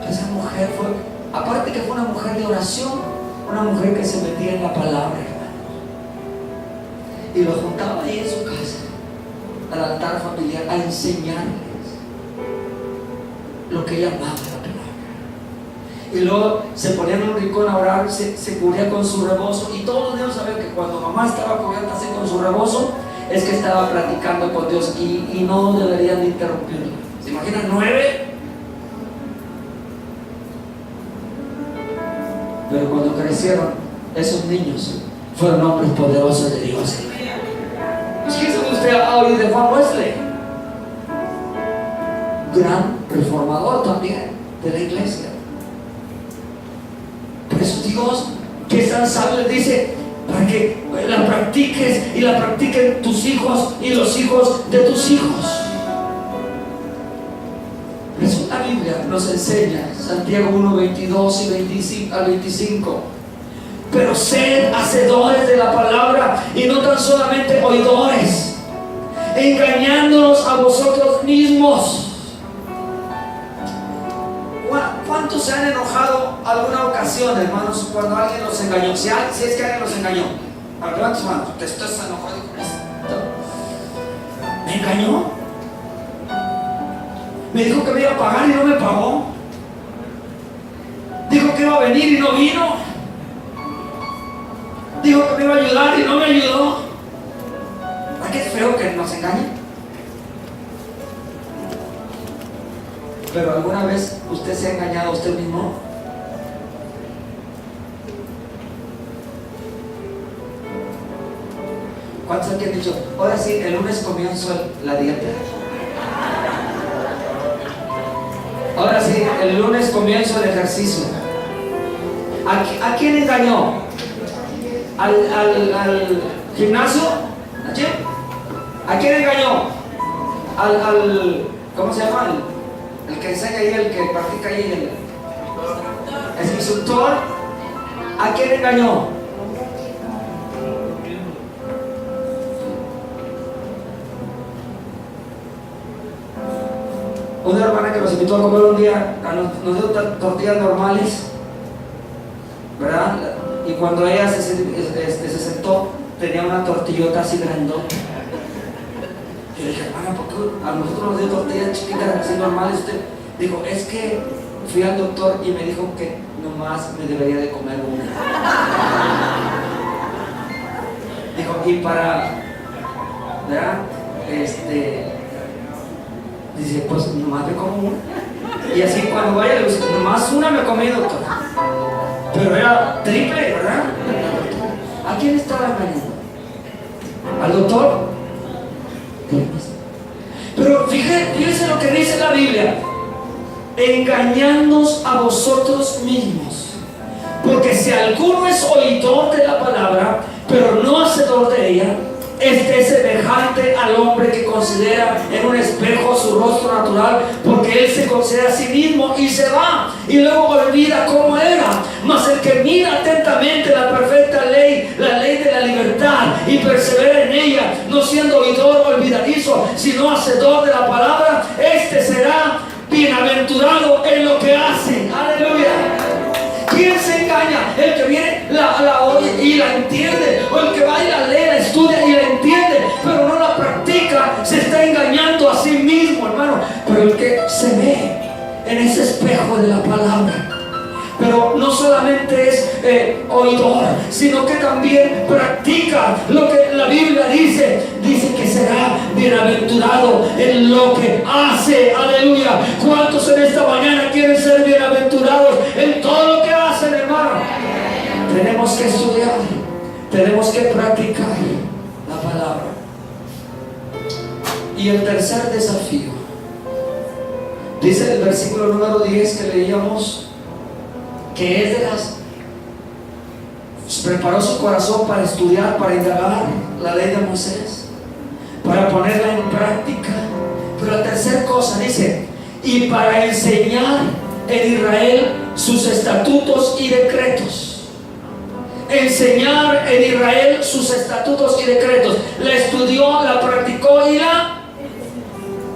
Esa mujer fue, aparte que fue una mujer de oración, una mujer que se metía en la palabra, hermano, y lo juntaba ahí en su casa, al altar familiar, a enseñarles lo que ella amaba, la palabra. y luego se ponían en un rincón a orar, se cubría con su rebozo, y todos los niños sabían que cuando mamá estaba cubierta así con su rebozo, es que estaba platicando con Dios, y no deberían de interrumpirlo. ¿Se imaginan 9? Pero cuando crecieron, esos niños fueron hombres poderosos de Dios. Fíjese usted ha oído de Juan Wesley, gran reformador también de la iglesia. Por eso Dios, que es tan sabio, le dice para que la practiques, y la practiquen tus hijos y los hijos de tus hijos. Por eso la Biblia nos enseña, Santiago 1, 22 y 25 al 25. Pero sed hacedores de la palabra y no tan solamente oidores, engañándonos a vosotros mismos. ¿Cuántos se han enojado alguna ocasión, hermanos, cuando alguien los engañó? Si es que alguien los engañó, a ver, levanta tus manos. Te estás enojado con esto. ¿Me engañó? Me dijo que me iba a pagar y no me pagó. Dijo que iba a venir y no vino. Dijo que me iba a ayudar y no me ayudó. ¿Para qué es feo que nos engañen? Pero ¿alguna vez usted se ha engañado a usted mismo? ¿Cuántos aquí han dicho, ahora sí, el lunes comienzo la dieta? Ahora sí, el lunes comienzo el ejercicio. ¿A quién engañó? ¿Al gimnasio? ¿A quién engañó? ¿Cómo se llama? El que enseña ahí, el que practica ahí, el instructor. ¿A quién engañó? Una hermana que nos invitó a comer un día, nos dio tortillas normales, ¿verdad? Y cuando ella se sentó, tenía una tortillota así grandota. Yo le dije, hermana, ¿por qué a nosotros nos dio tortillas chiquitas así normales? Usted dijo, es que fui al doctor y me dijo que nomás me debería de comer una. Dijo, y para, ¿verdad? Dice, pues nomás me como una. Y así cuando vaya, le dice, nomás una me comí, doctor. Pero era triple, ¿verdad? ¿A quién estaba engañando? ¿Al doctor? Pero fíjense lo que dice la Biblia: engañándoos a vosotros mismos. Porque si alguno es oidor de la palabra, pero no hacedor de ella, este es semejante al hombre que considera en un espejo su rostro natural, porque él se considera a sí mismo y se va, y luego olvida cómo era. Mas el que mira atentamente la perfecta ley, la ley de la libertad, y persevera en ella, no siendo oidor olvidadizo, sino hacedor de la palabra, este será bienaventurado en lo que hace. Aleluya. ¿Quién se engaña? El que viene, la oye y la entiende, o el que va y la lee, la estudia y la entiende, pero no la practica, se está engañando a sí mismo, hermano. Pero el que se ve en ese espejo de la palabra, pero no solamente es oidor, sino que también practica lo que la Biblia dice que será bienaventurado en lo que hace. Aleluya. ¿Cuántos en esta mañana quieren ser bienaventurados en todo lo que hacen, hermano? Tenemos que estudiar, tenemos que practicar la palabra. Y el tercer desafío, dice el versículo número 10 que leíamos, que es de las, preparó su corazón para estudiar, para indagar la ley de Moisés, para ponerla en práctica. Pero la tercera cosa dice, y para enseñar en Israel sus estatutos y decretos. Enseñar en Israel sus estatutos y decretos. La estudió, la practicó y la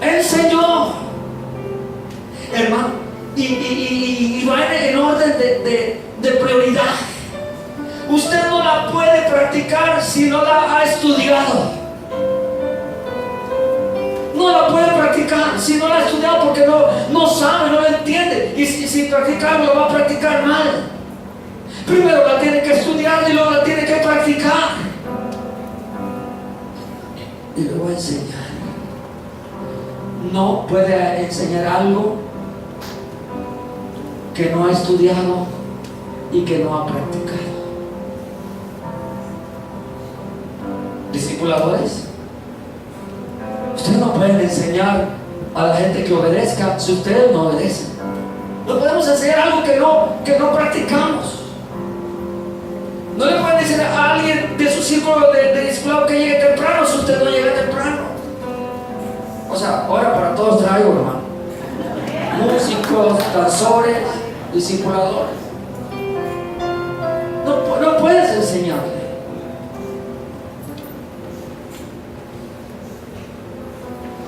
enseñó, hermano. Y va en orden de prioridad. Usted no la puede practicar si no la ha estudiado. no la puede practicar si no la ha estudiado, porque no sabe, no la entiende. Y si practicarlo, lo va a practicar mal. Primero la tiene que estudiar y luego la tiene que practicar. Y luego enseñar. No puede enseñar algo que no ha estudiado y que no ha practicado. Discipuladores, ustedes no pueden enseñar a la gente que obedezca si ustedes no obedecen. No podemos enseñar algo que no practicamos. No le pueden decir a alguien de su círculo de discipulado que llegue temprano si usted no llega temprano. O sea, ahora para todos traigo, hermano. Músicos, danzores, discipuladores. No puedes enseñarle.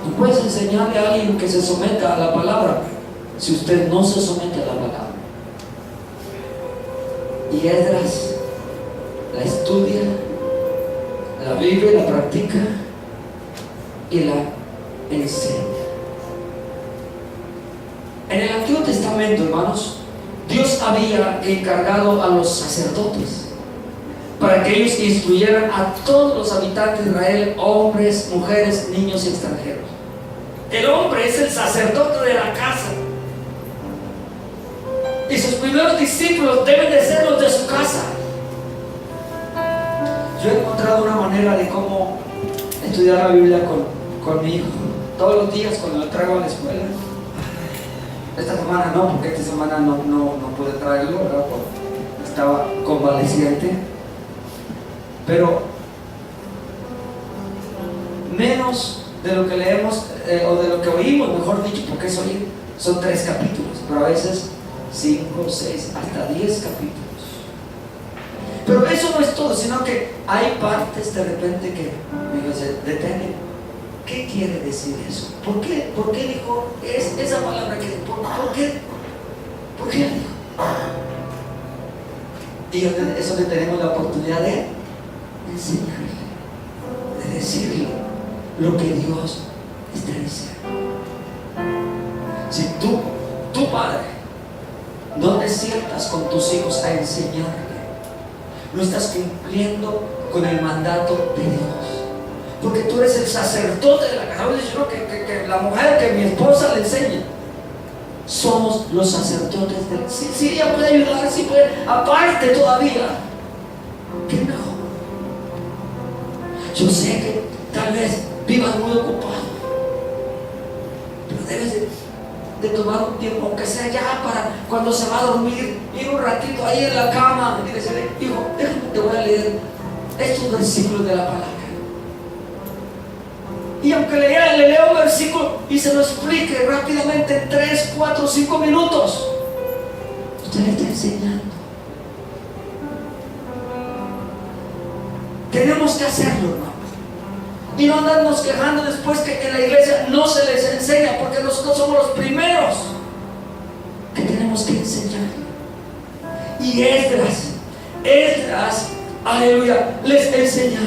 No puedes enseñarle a alguien que se someta a la palabra si usted no se somete a la palabra. Y Esdras la estudia, la vive, la practica y la enseña. En el Antiguo Testamento, hermanos, Dios había encargado a los sacerdotes para que ellos instruyeran a todos los habitantes de Israel, hombres, mujeres, niños y extranjeros. El hombre es el sacerdote de la casa, y sus primeros discípulos deben de ser los de su casa. Yo he encontrado una manera de cómo estudiar la Biblia con mi hijo. Todos los días cuando lo traigo a la escuela. Esta semana no, porque esta semana no pude traerlo, ¿verdad? Porque estaba convaleciente. Pero menos de lo que leemos, o de lo que oímos, mejor dicho, porque es oír, son 3 capítulos, pero a veces 5, 6, hasta 10 capítulos. Pero eso no es todo, sino que hay partes de repente que me se detienen. ¿Qué quiere decir eso? ¿Por qué dijo esa palabra? ¿Por qué dijo? Y eso le tenemos la oportunidad de enseñarle, de decirle lo que Dios está diciendo. Si tu padre, no te sientas con tus hijos a enseñarle, no estás cumpliendo con el mandato de Dios, porque tú eres el sacerdote de la casa. Yo que la mujer, que mi esposa le enseñe. Somos los sacerdotes del... Sí, ella puede ayudar, sí puede, aparte todavía. ¿Qué mejor? Yo sé que tal vez vivas muy ocupado, pero debes de tomar un tiempo, aunque sea ya para cuando se va a dormir, ir un ratito ahí en la cama y decirle: hijo, déjame, te voy a leer estos versículos de la palabra. Y aunque le lea un versículo y se lo explique rápidamente en 3, 4, 5 minutos, usted le está enseñando. Tenemos que hacerlo, hermano. Y no andarnos quejando después que en la iglesia no se les enseña, porque nosotros somos los primeros que tenemos que enseñar. Y Esdras, aleluya, les enseñaba.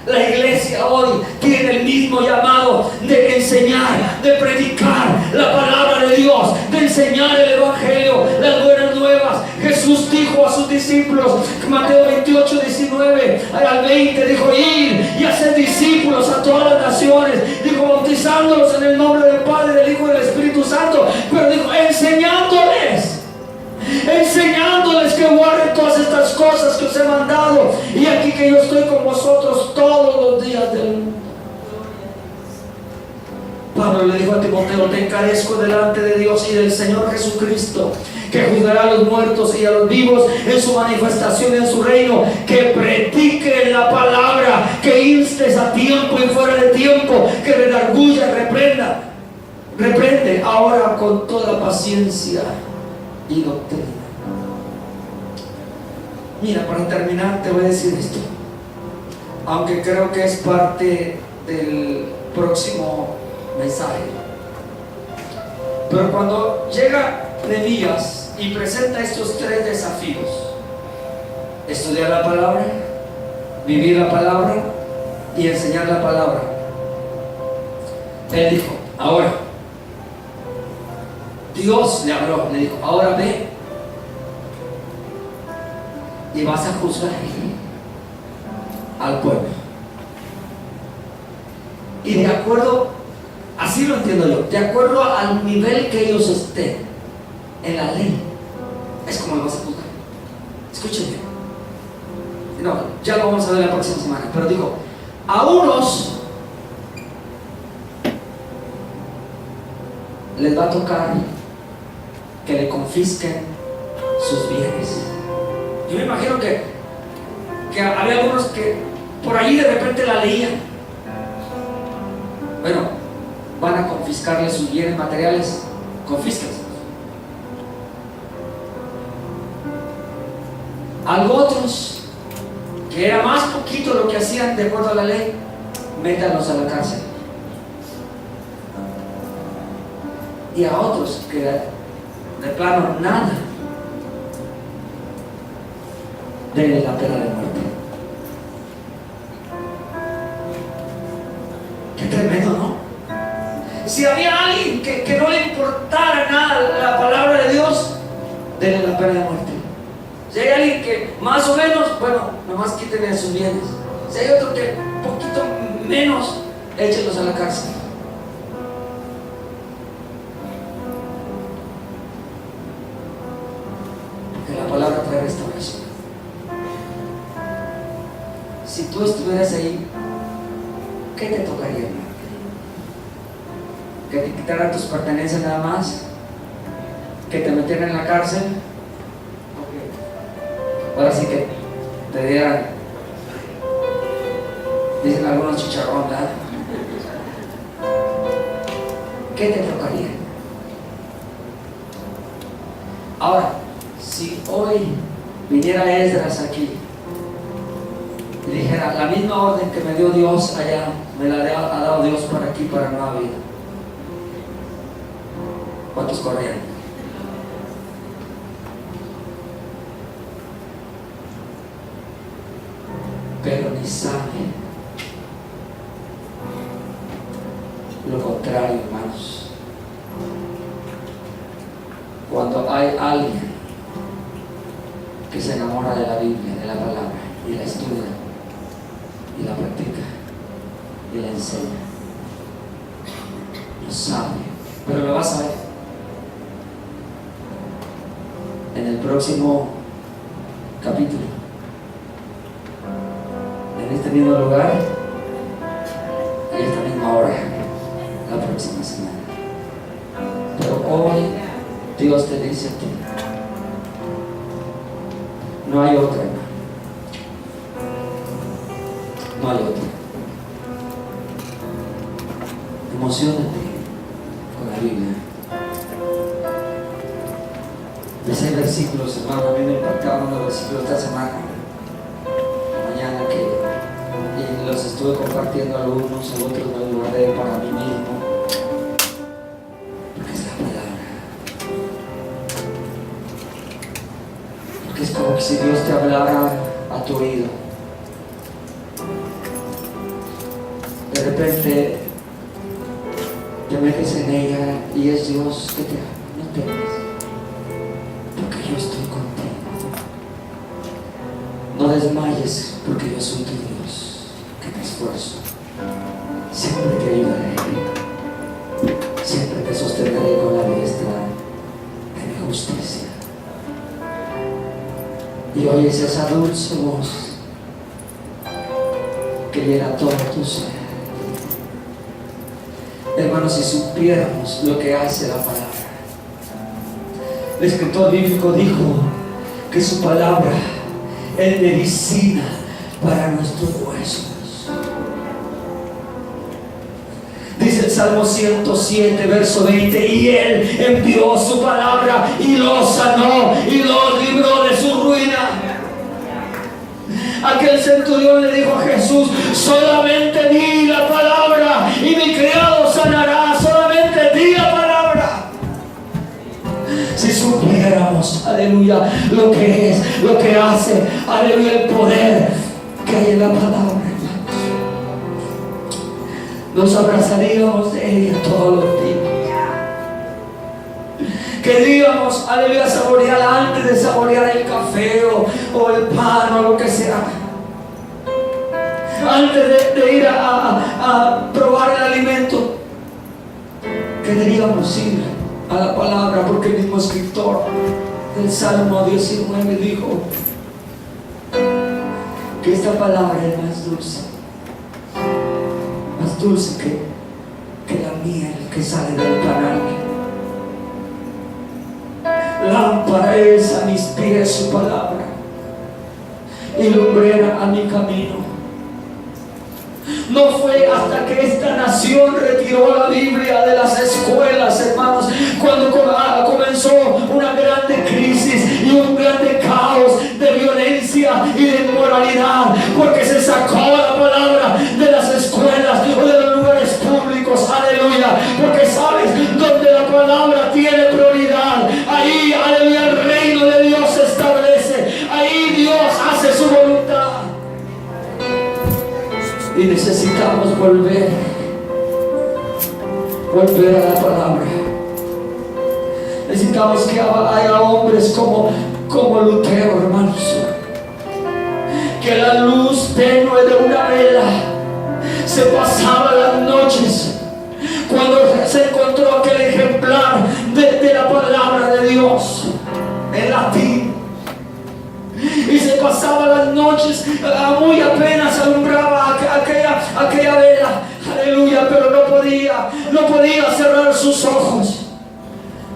La iglesia hoy tiene el mismo llamado de enseñar, de predicar la palabra de Dios, de enseñar el evangelio, las buenas nuevas. Jesús dijo a sus discípulos, Mateo 28, 19 al 20, dijo: ir y hacer discípulos a todas las naciones, dijo, bautizándolos en el nombre del Padre, del Hijo y del Espíritu Santo, pero dijo, enseñándoles que guarden todas estas cosas que os he mandado, y aquí que yo estoy con vosotros todos los días del mundo. Pablo le dijo a Timoteo: te encarezco delante de Dios y del Señor Jesucristo, que juzgará a los muertos y a los vivos en su manifestación en su reino, que prediquen la palabra, que instes a tiempo y fuera de tiempo, que redarguya, reprende ahora con toda paciencia y doctrina. Mira, para terminar te voy a decir esto, aunque creo que es parte del próximo mensaje. Pero cuando llega Nehemías y presenta estos 3 desafíos: estudiar la palabra, vivir la palabra y enseñar la palabra, Él dijo, ahora, Dios le habló, le dijo, ahora ve y vas a juzgar al pueblo. Y de acuerdo, así lo entiendo yo, de acuerdo al nivel que ellos estén en la ley, es como lo vas a juzgar. Escuchen bien. No, ya lo vamos a ver la próxima semana. Pero digo, a unos les va a tocar que le confisquen sus bienes. Yo me imagino que había algunos que por ahí de repente la leían. Bueno, van a confiscarle sus bienes materiales, confísquense. A otros, que era más poquito lo que hacían de acuerdo a la ley, métanlos a la cárcel. Y a otros que de plano nada, denle la pena de muerte. Qué tremendo, ¿no? Si había alguien que no le importara nada la palabra de Dios, denle la pena de muerte. Si hay alguien que más o menos, bueno, nomás quítenle sus bienes. Si hay otro que un poquito menos, échenlos a la cárcel. Porque la palabra trae restauración. Si tú estuvieras ahí, ¿qué te tocaría? ¿Que te quitaran tus pertenencias nada más? ¿Que te metieran en la cárcel? Ahora sí que te dieran, dicen algunos chicharrón, ¿verdad? ¿Qué te tocaría? Ahora, si hoy viniera Esdras aquí y dijera, la misma orden que me dio Dios allá, me la ha dado Dios para aquí, para Nueva Vida, ¿cuántos corrían? Pero ni sabe lo contrario, hermanos. Cuando hay alguien que se enamora de la Biblia, de la palabra, y la estudia, y la practica, y la enseña, lo sabe, pero lo vas a ver en el próximo capítulo. En este mismo lugar y esta misma hora la próxima semana. Pero hoy Dios te dice a ti, no hay otra, hermano. No hay otra. Emociónate con la Biblia. De 6 versículos, hermano, a mí me impactaron los versículos esta semana. Mañana que los estuve compartiendo a algunos, a otros me los guardé para mí mismo, porque es la palabra. Porque es como que si Dios te hablara a tu oído. De repente te metes en ella y es Dios que te habla. No temas, porque yo estoy contigo. No desmayes, porque yo soy tu Dios, que te esfuerzo. Siempre te ayudaré, siempre te sostendré con la diestra de mi justicia. Y oyes esa dulce voz que llena todo tu ser. Hermanos, si supiéramos lo que hace la palabra. El escritor bíblico dijo que su palabra es medicina para nuestros huesos. Dice el Salmo 107, verso 20, y Él envió su palabra y los sanó y los libró de su ruina. Aquel centurión le dijo a Jesús, solamente di la palabra y mi criado sanará, solamente di la palabra. Si supiéramos, aleluya, lo que es, lo que hace, aleluya, el poder que hay en la palabra. nos abrazaríamos de ella todos los días. Queríamos, aleluya, saborear antes de saborear el café o el pan o lo que sea. Antes de ir a probar el alimento, queríamos ir a la palabra, porque el mismo escritor del Salmo 19 dijo que esta palabra es más dulce que la miel que sale del panal. Lámpara es a mis pies su palabra y lumbrera a mi camino. No fue hasta que esta nación retiró la Biblia de las escuelas, hermanos, cuando comenzó una grande crisis y un grande caos de violencia y de inmoralidad, porque se sacó la palabra de las escuelas o de los lugares públicos. Aleluya, porque sabes, donde la palabra tiene prioridad, ahí, aleluya, el reino de Dios se establece, ahí Dios hace su voluntad. Y necesitamos volver a la palabra. Necesitamos que haya hombres como Lutero, hermanos, que la luz tenue de una vela se pasaba las noches cuando se encontró aquel ejemplar de la palabra de Dios en latín. Y se pasaba las noches, muy apenas alumbraba aquella vela, aleluya, pero no podía cerrar sus ojos.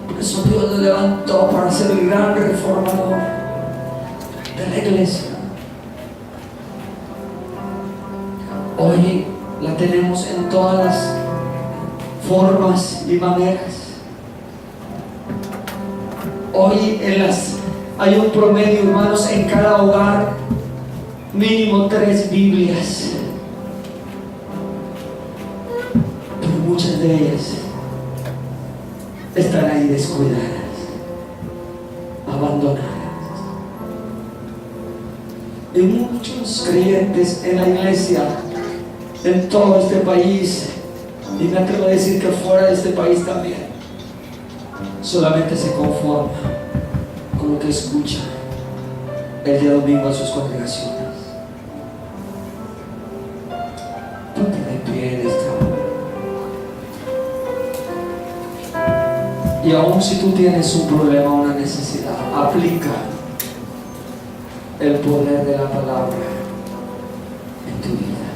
Por eso Dios le levantó para ser el gran reformador de la iglesia. Hoy la tenemos en todas las formas y maneras. Hoy hay un promedio, hermanos, en cada hogar, mínimo 3 Biblias. Pero muchas de ellas están ahí descuidadas, abandonadas. Y muchos creyentes en la iglesia, en todo este país, y me atrevo a decir que fuera de este país también, solamente se conforman con lo que escuchan el día domingo en sus congregaciones. Ponte de pie en esta hora. Y aun si tú tienes un problema, una necesidad, aplica el poder de la palabra en tu vida,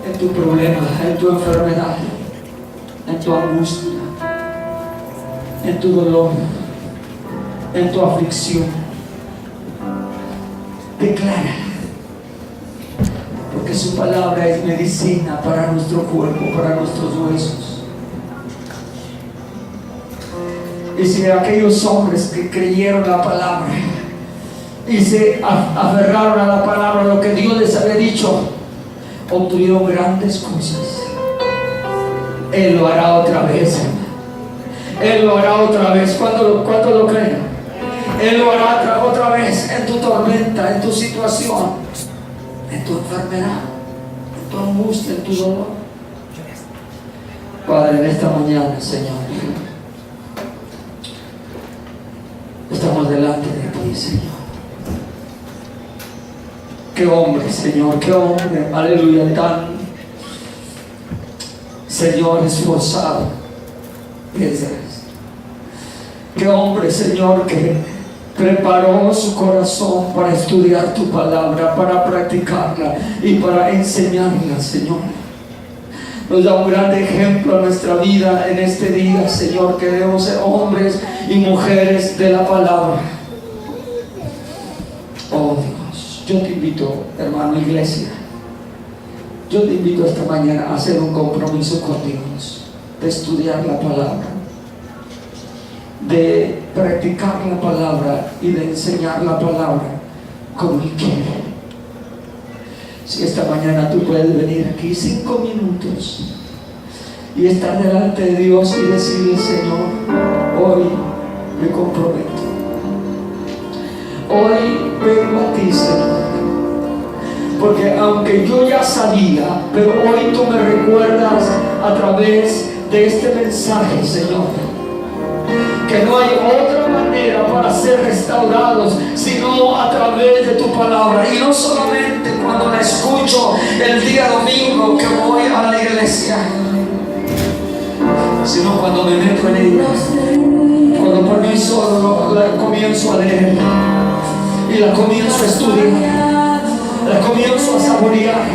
en tu problema, en tu enfermedad, en tu angustia, en tu dolor, en tu aflicción. Declara, porque su palabra es medicina para nuestro cuerpo, para nuestros huesos. Y si aquellos hombres que creyeron la palabra y se aferraron a la palabra, lo que Dios les había dicho, obtuvieron grandes cosas, Él lo hará otra vez. Él lo hará otra vez. ¿Cuánto lo creen? Él lo hará otra vez en tu tormenta, en tu situación, en tu enfermedad, en tu angustia, en tu dolor. Padre, en esta mañana, Señor, estamos delante de ti, Señor. Qué hombre, Señor, qué hombre, aleluya, tan, Señor, esforzado. Qué hombre, Señor, que preparó su corazón para estudiar tu palabra, para practicarla y para enseñarla, Señor. Nos da un gran ejemplo a nuestra vida en este día, Señor, que debemos ser hombres y mujeres de la palabra. Oh Dios, yo te invito, hermano, iglesia, yo te invito esta mañana a hacer un compromiso con Dios, de estudiar la palabra, de practicar la palabra y de enseñar la palabra como Él quiere. Si esta mañana tú puedes venir aquí 5 minutos y estar delante de Dios y decirle: Señor, hoy me comprometo, hoy vengo a ti, Señor, Porque aunque yo ya sabía, pero hoy tú me recuerdas a través de este mensaje, Señor, que no hay otra manera para ser restaurados sino a través de tu palabra. Y no solamente cuando la escucho el día domingo que voy a la iglesia, sino cuando me meto en ella, cuando por mí solo la comienzo a leer y la comienzo a estudiar, la comienzo a saborear,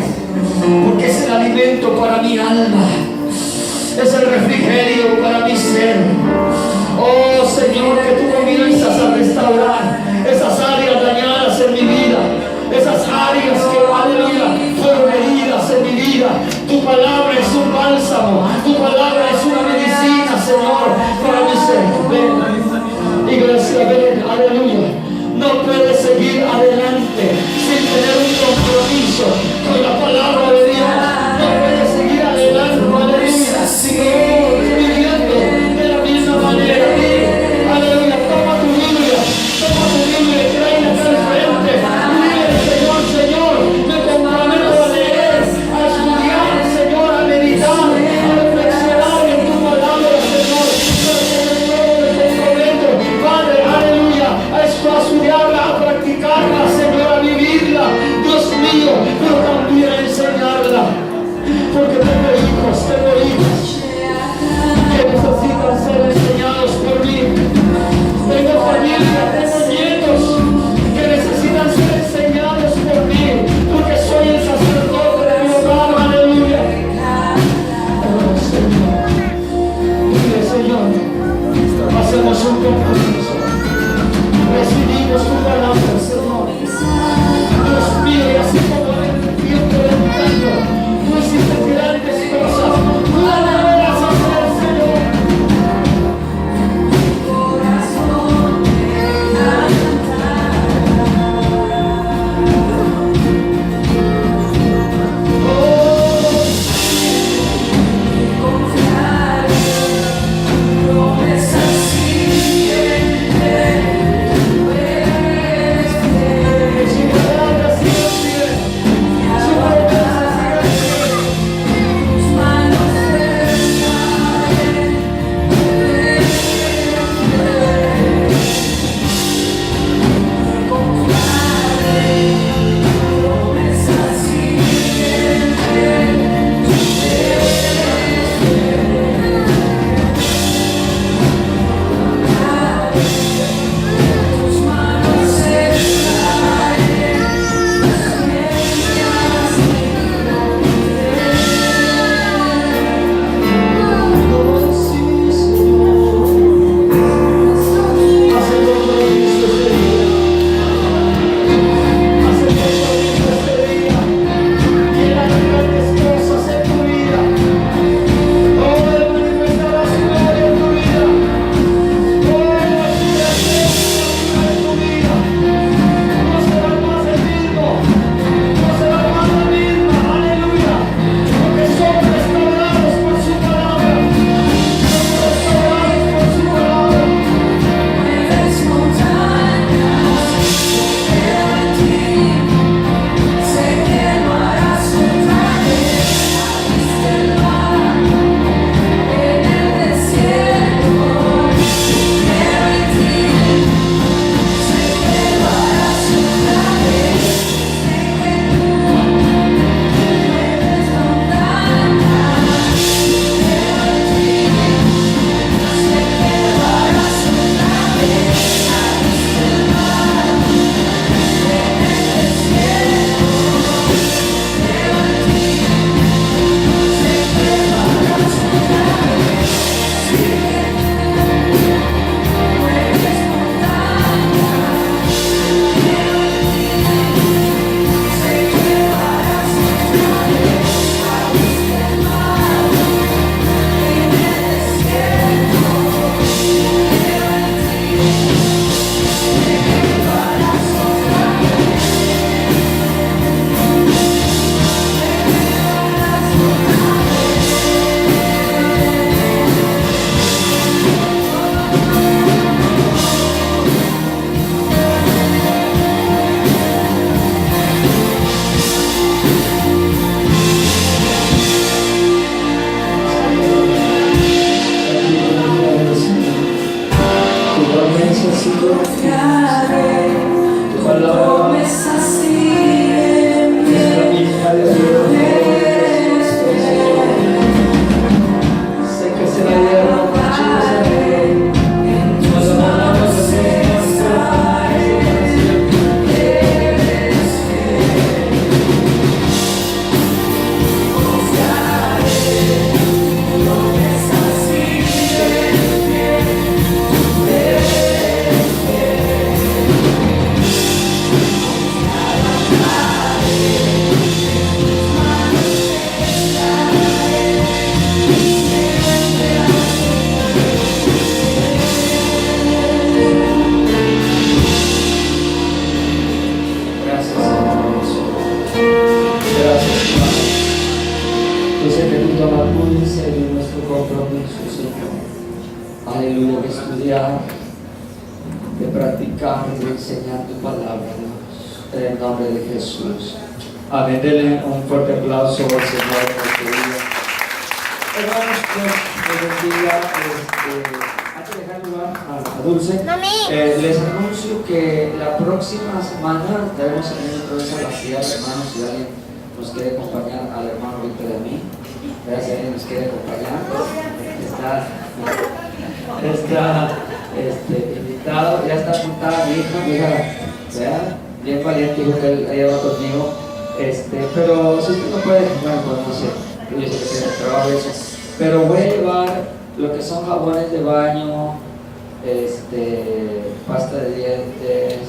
porque es el alimento para mi alma, es el refrigerio para mi ser. Oh Señor, que tú comienzas a restaurar esas áreas dañadas en mi vida, esas áreas que, aleluya, fueron heridas en mi vida. Tu palabra es un bálsamo, tu palabra es una medicina, Señor, para mi ser. Ven, iglesia, ven, aleluya. No puedes seguir adelante sin tener un compromiso con la palabra de Dios. No puedes seguir adelante, aleluya, viviendo de la misma manera. Aleluya, toma tu Biblia y tráela acá al frente. Dile, Señor, Señor, me comprometo a leer, a estudiar, Señor, a meditar, a reflexionar en tu palabra, Señor. Me comprometo, Padre, aleluya, a estudiarla, a practicarla, Señor, a vivirla, Dios mío, pero también a enseñarla. Porque tengo hijos que necesitan ser enseñados por mí. Tengo familia, tengo nietos que necesitan ser enseñados por mí, porque soy el sacerdote de mi hogar, aleluya. Oh Señor, dile, Señor, hacemos un compromiso, recibimos tu palabra, Señor. Dios mío, y así como dulce, debido a la dulce de nuestro compromiso, Señor. Aleluya, de estudiar, de practicar y de enseñar tu palabra, Dios, en el nombre de Jesús. Amén. Denle un fuerte aplauso al Señor por este día. Hermanos, Dios les bendiga. Antes de dejar lugar a Dulce, les anuncio que la próxima semana estaremos teniendo otra vez a la ciudad, hermanos. Si alguien nos quiere acompañar, al hermano Víctor y a mí, si alguien nos quiere acompañar, está invitado. Ya está apuntada mi hija, bien valiente, dijo que él ha llevado conmigo. Pero si usted no puede, bueno, pues no sé, yo sé que tiene trabajo eso, pero voy a llevar lo que son jabones de baño, pasta de dientes,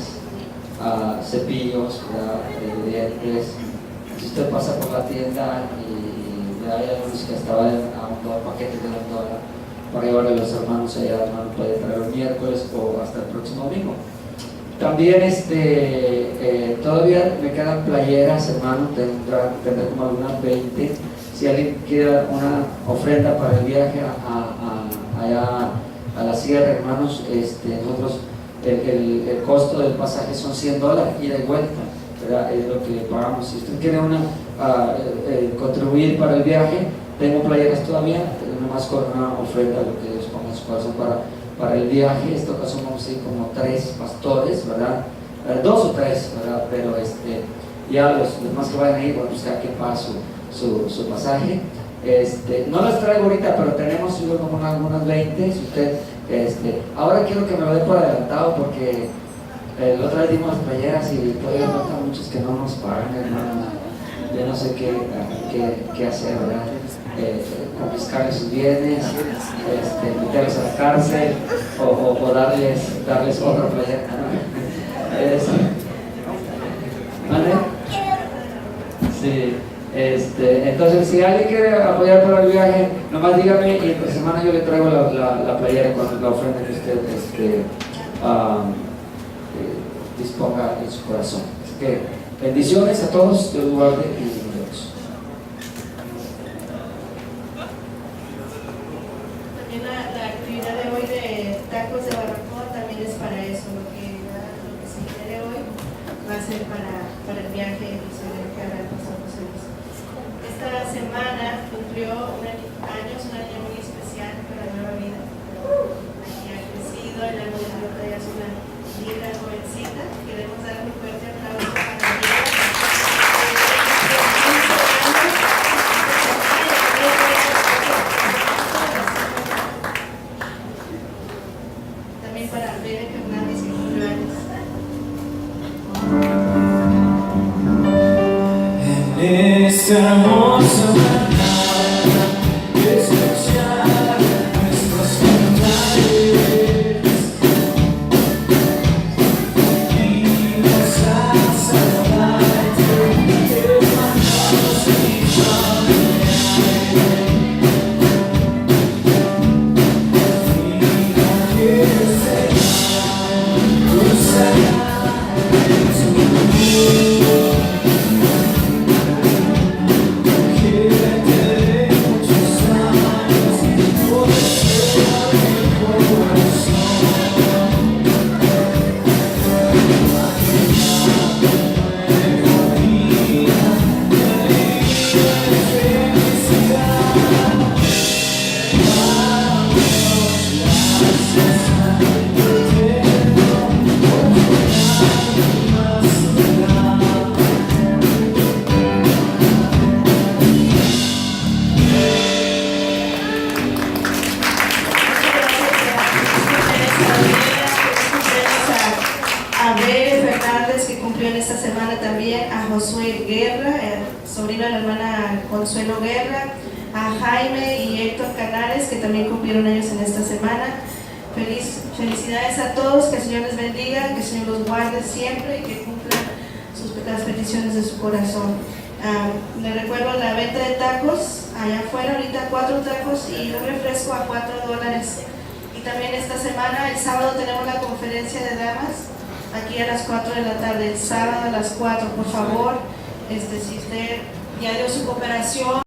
cepillos de dientes. Si usted pasa por la tienda y hay algunos que estaban a $1, paquetes de $1, para llevarle a los hermanos allá, hermano puede traer el miércoles o hasta el próximo domingo. También todavía me quedan playeras, hermano, tendré como algunas 20. Si alguien quiere dar una ofrenda para el viaje allá a la sierra, hermanos, nosotros el costo del pasaje son $100 ida y vuelta, ¿verdad? Es lo que pagamos. Si usted quiere contribuir para el viaje, tengo playeras todavía, nomás con una ofrenda, lo que Dios ponga en su corazón para el viaje. En esta ocasión vamos a ir como 3 pastores, ¿verdad? 2 o 3, ¿verdad? Pero ya los demás que vayan a ir, bueno, pues cada quien paga su pasaje. No las traigo ahorita, pero tenemos como algunas 20. Si usted, ahora quiero que me lo dé por adelantado, porque la otra vez dimos las playeras y todavía faltan muchos que no nos pagan, hermano. Yo no sé qué hacer, ¿verdad? Confiscarles sus bienes, meterlos a la cárcel o darles otra playera. ¿Vale? Sí. Entonces, si alguien quiere apoyar para el viaje, nomás dígame y entre semana yo le traigo la playera con la ofrenda que usted disponga en su corazón. Así que bendiciones a todos, Dios guarde y bendiga. También la actividad de hoy de tacos de barbacoa también es para eso. Lo que se genere hoy va a ser para el viaje y se le encarga al pastor José Luis. Esta semana cumplió años, una niña muy especial para Nueva Vida. Y ha crecido, en la vida ya es una linda jovencita. Queremos dar un fuerte aplauso para ella. También para Bebe Fernández, que cumplió años. En este hermoso canal, escuchar nuestros cantares y nos saludarte, hermanos y a Bebe Fernández, que cumplió en esta semana también, a Josué Guerra, sobrino de la hermana Consuelo Guerra, a Jaime y Héctor Canales, que también cumplieron años en esta semana. Felicidades a todos, que el Señor les bendiga, que el Señor los guarde siempre y que cumplan las peticiones de su corazón. Les recuerdo la venta de tacos, allá afuera ahorita 4 tacos y un refresco a $4. Y también esta semana, el sábado, tenemos la conferencia de damas aquí a las 4 de la tarde, el sábado a las 4, por favor, si usted ya dio su cooperación.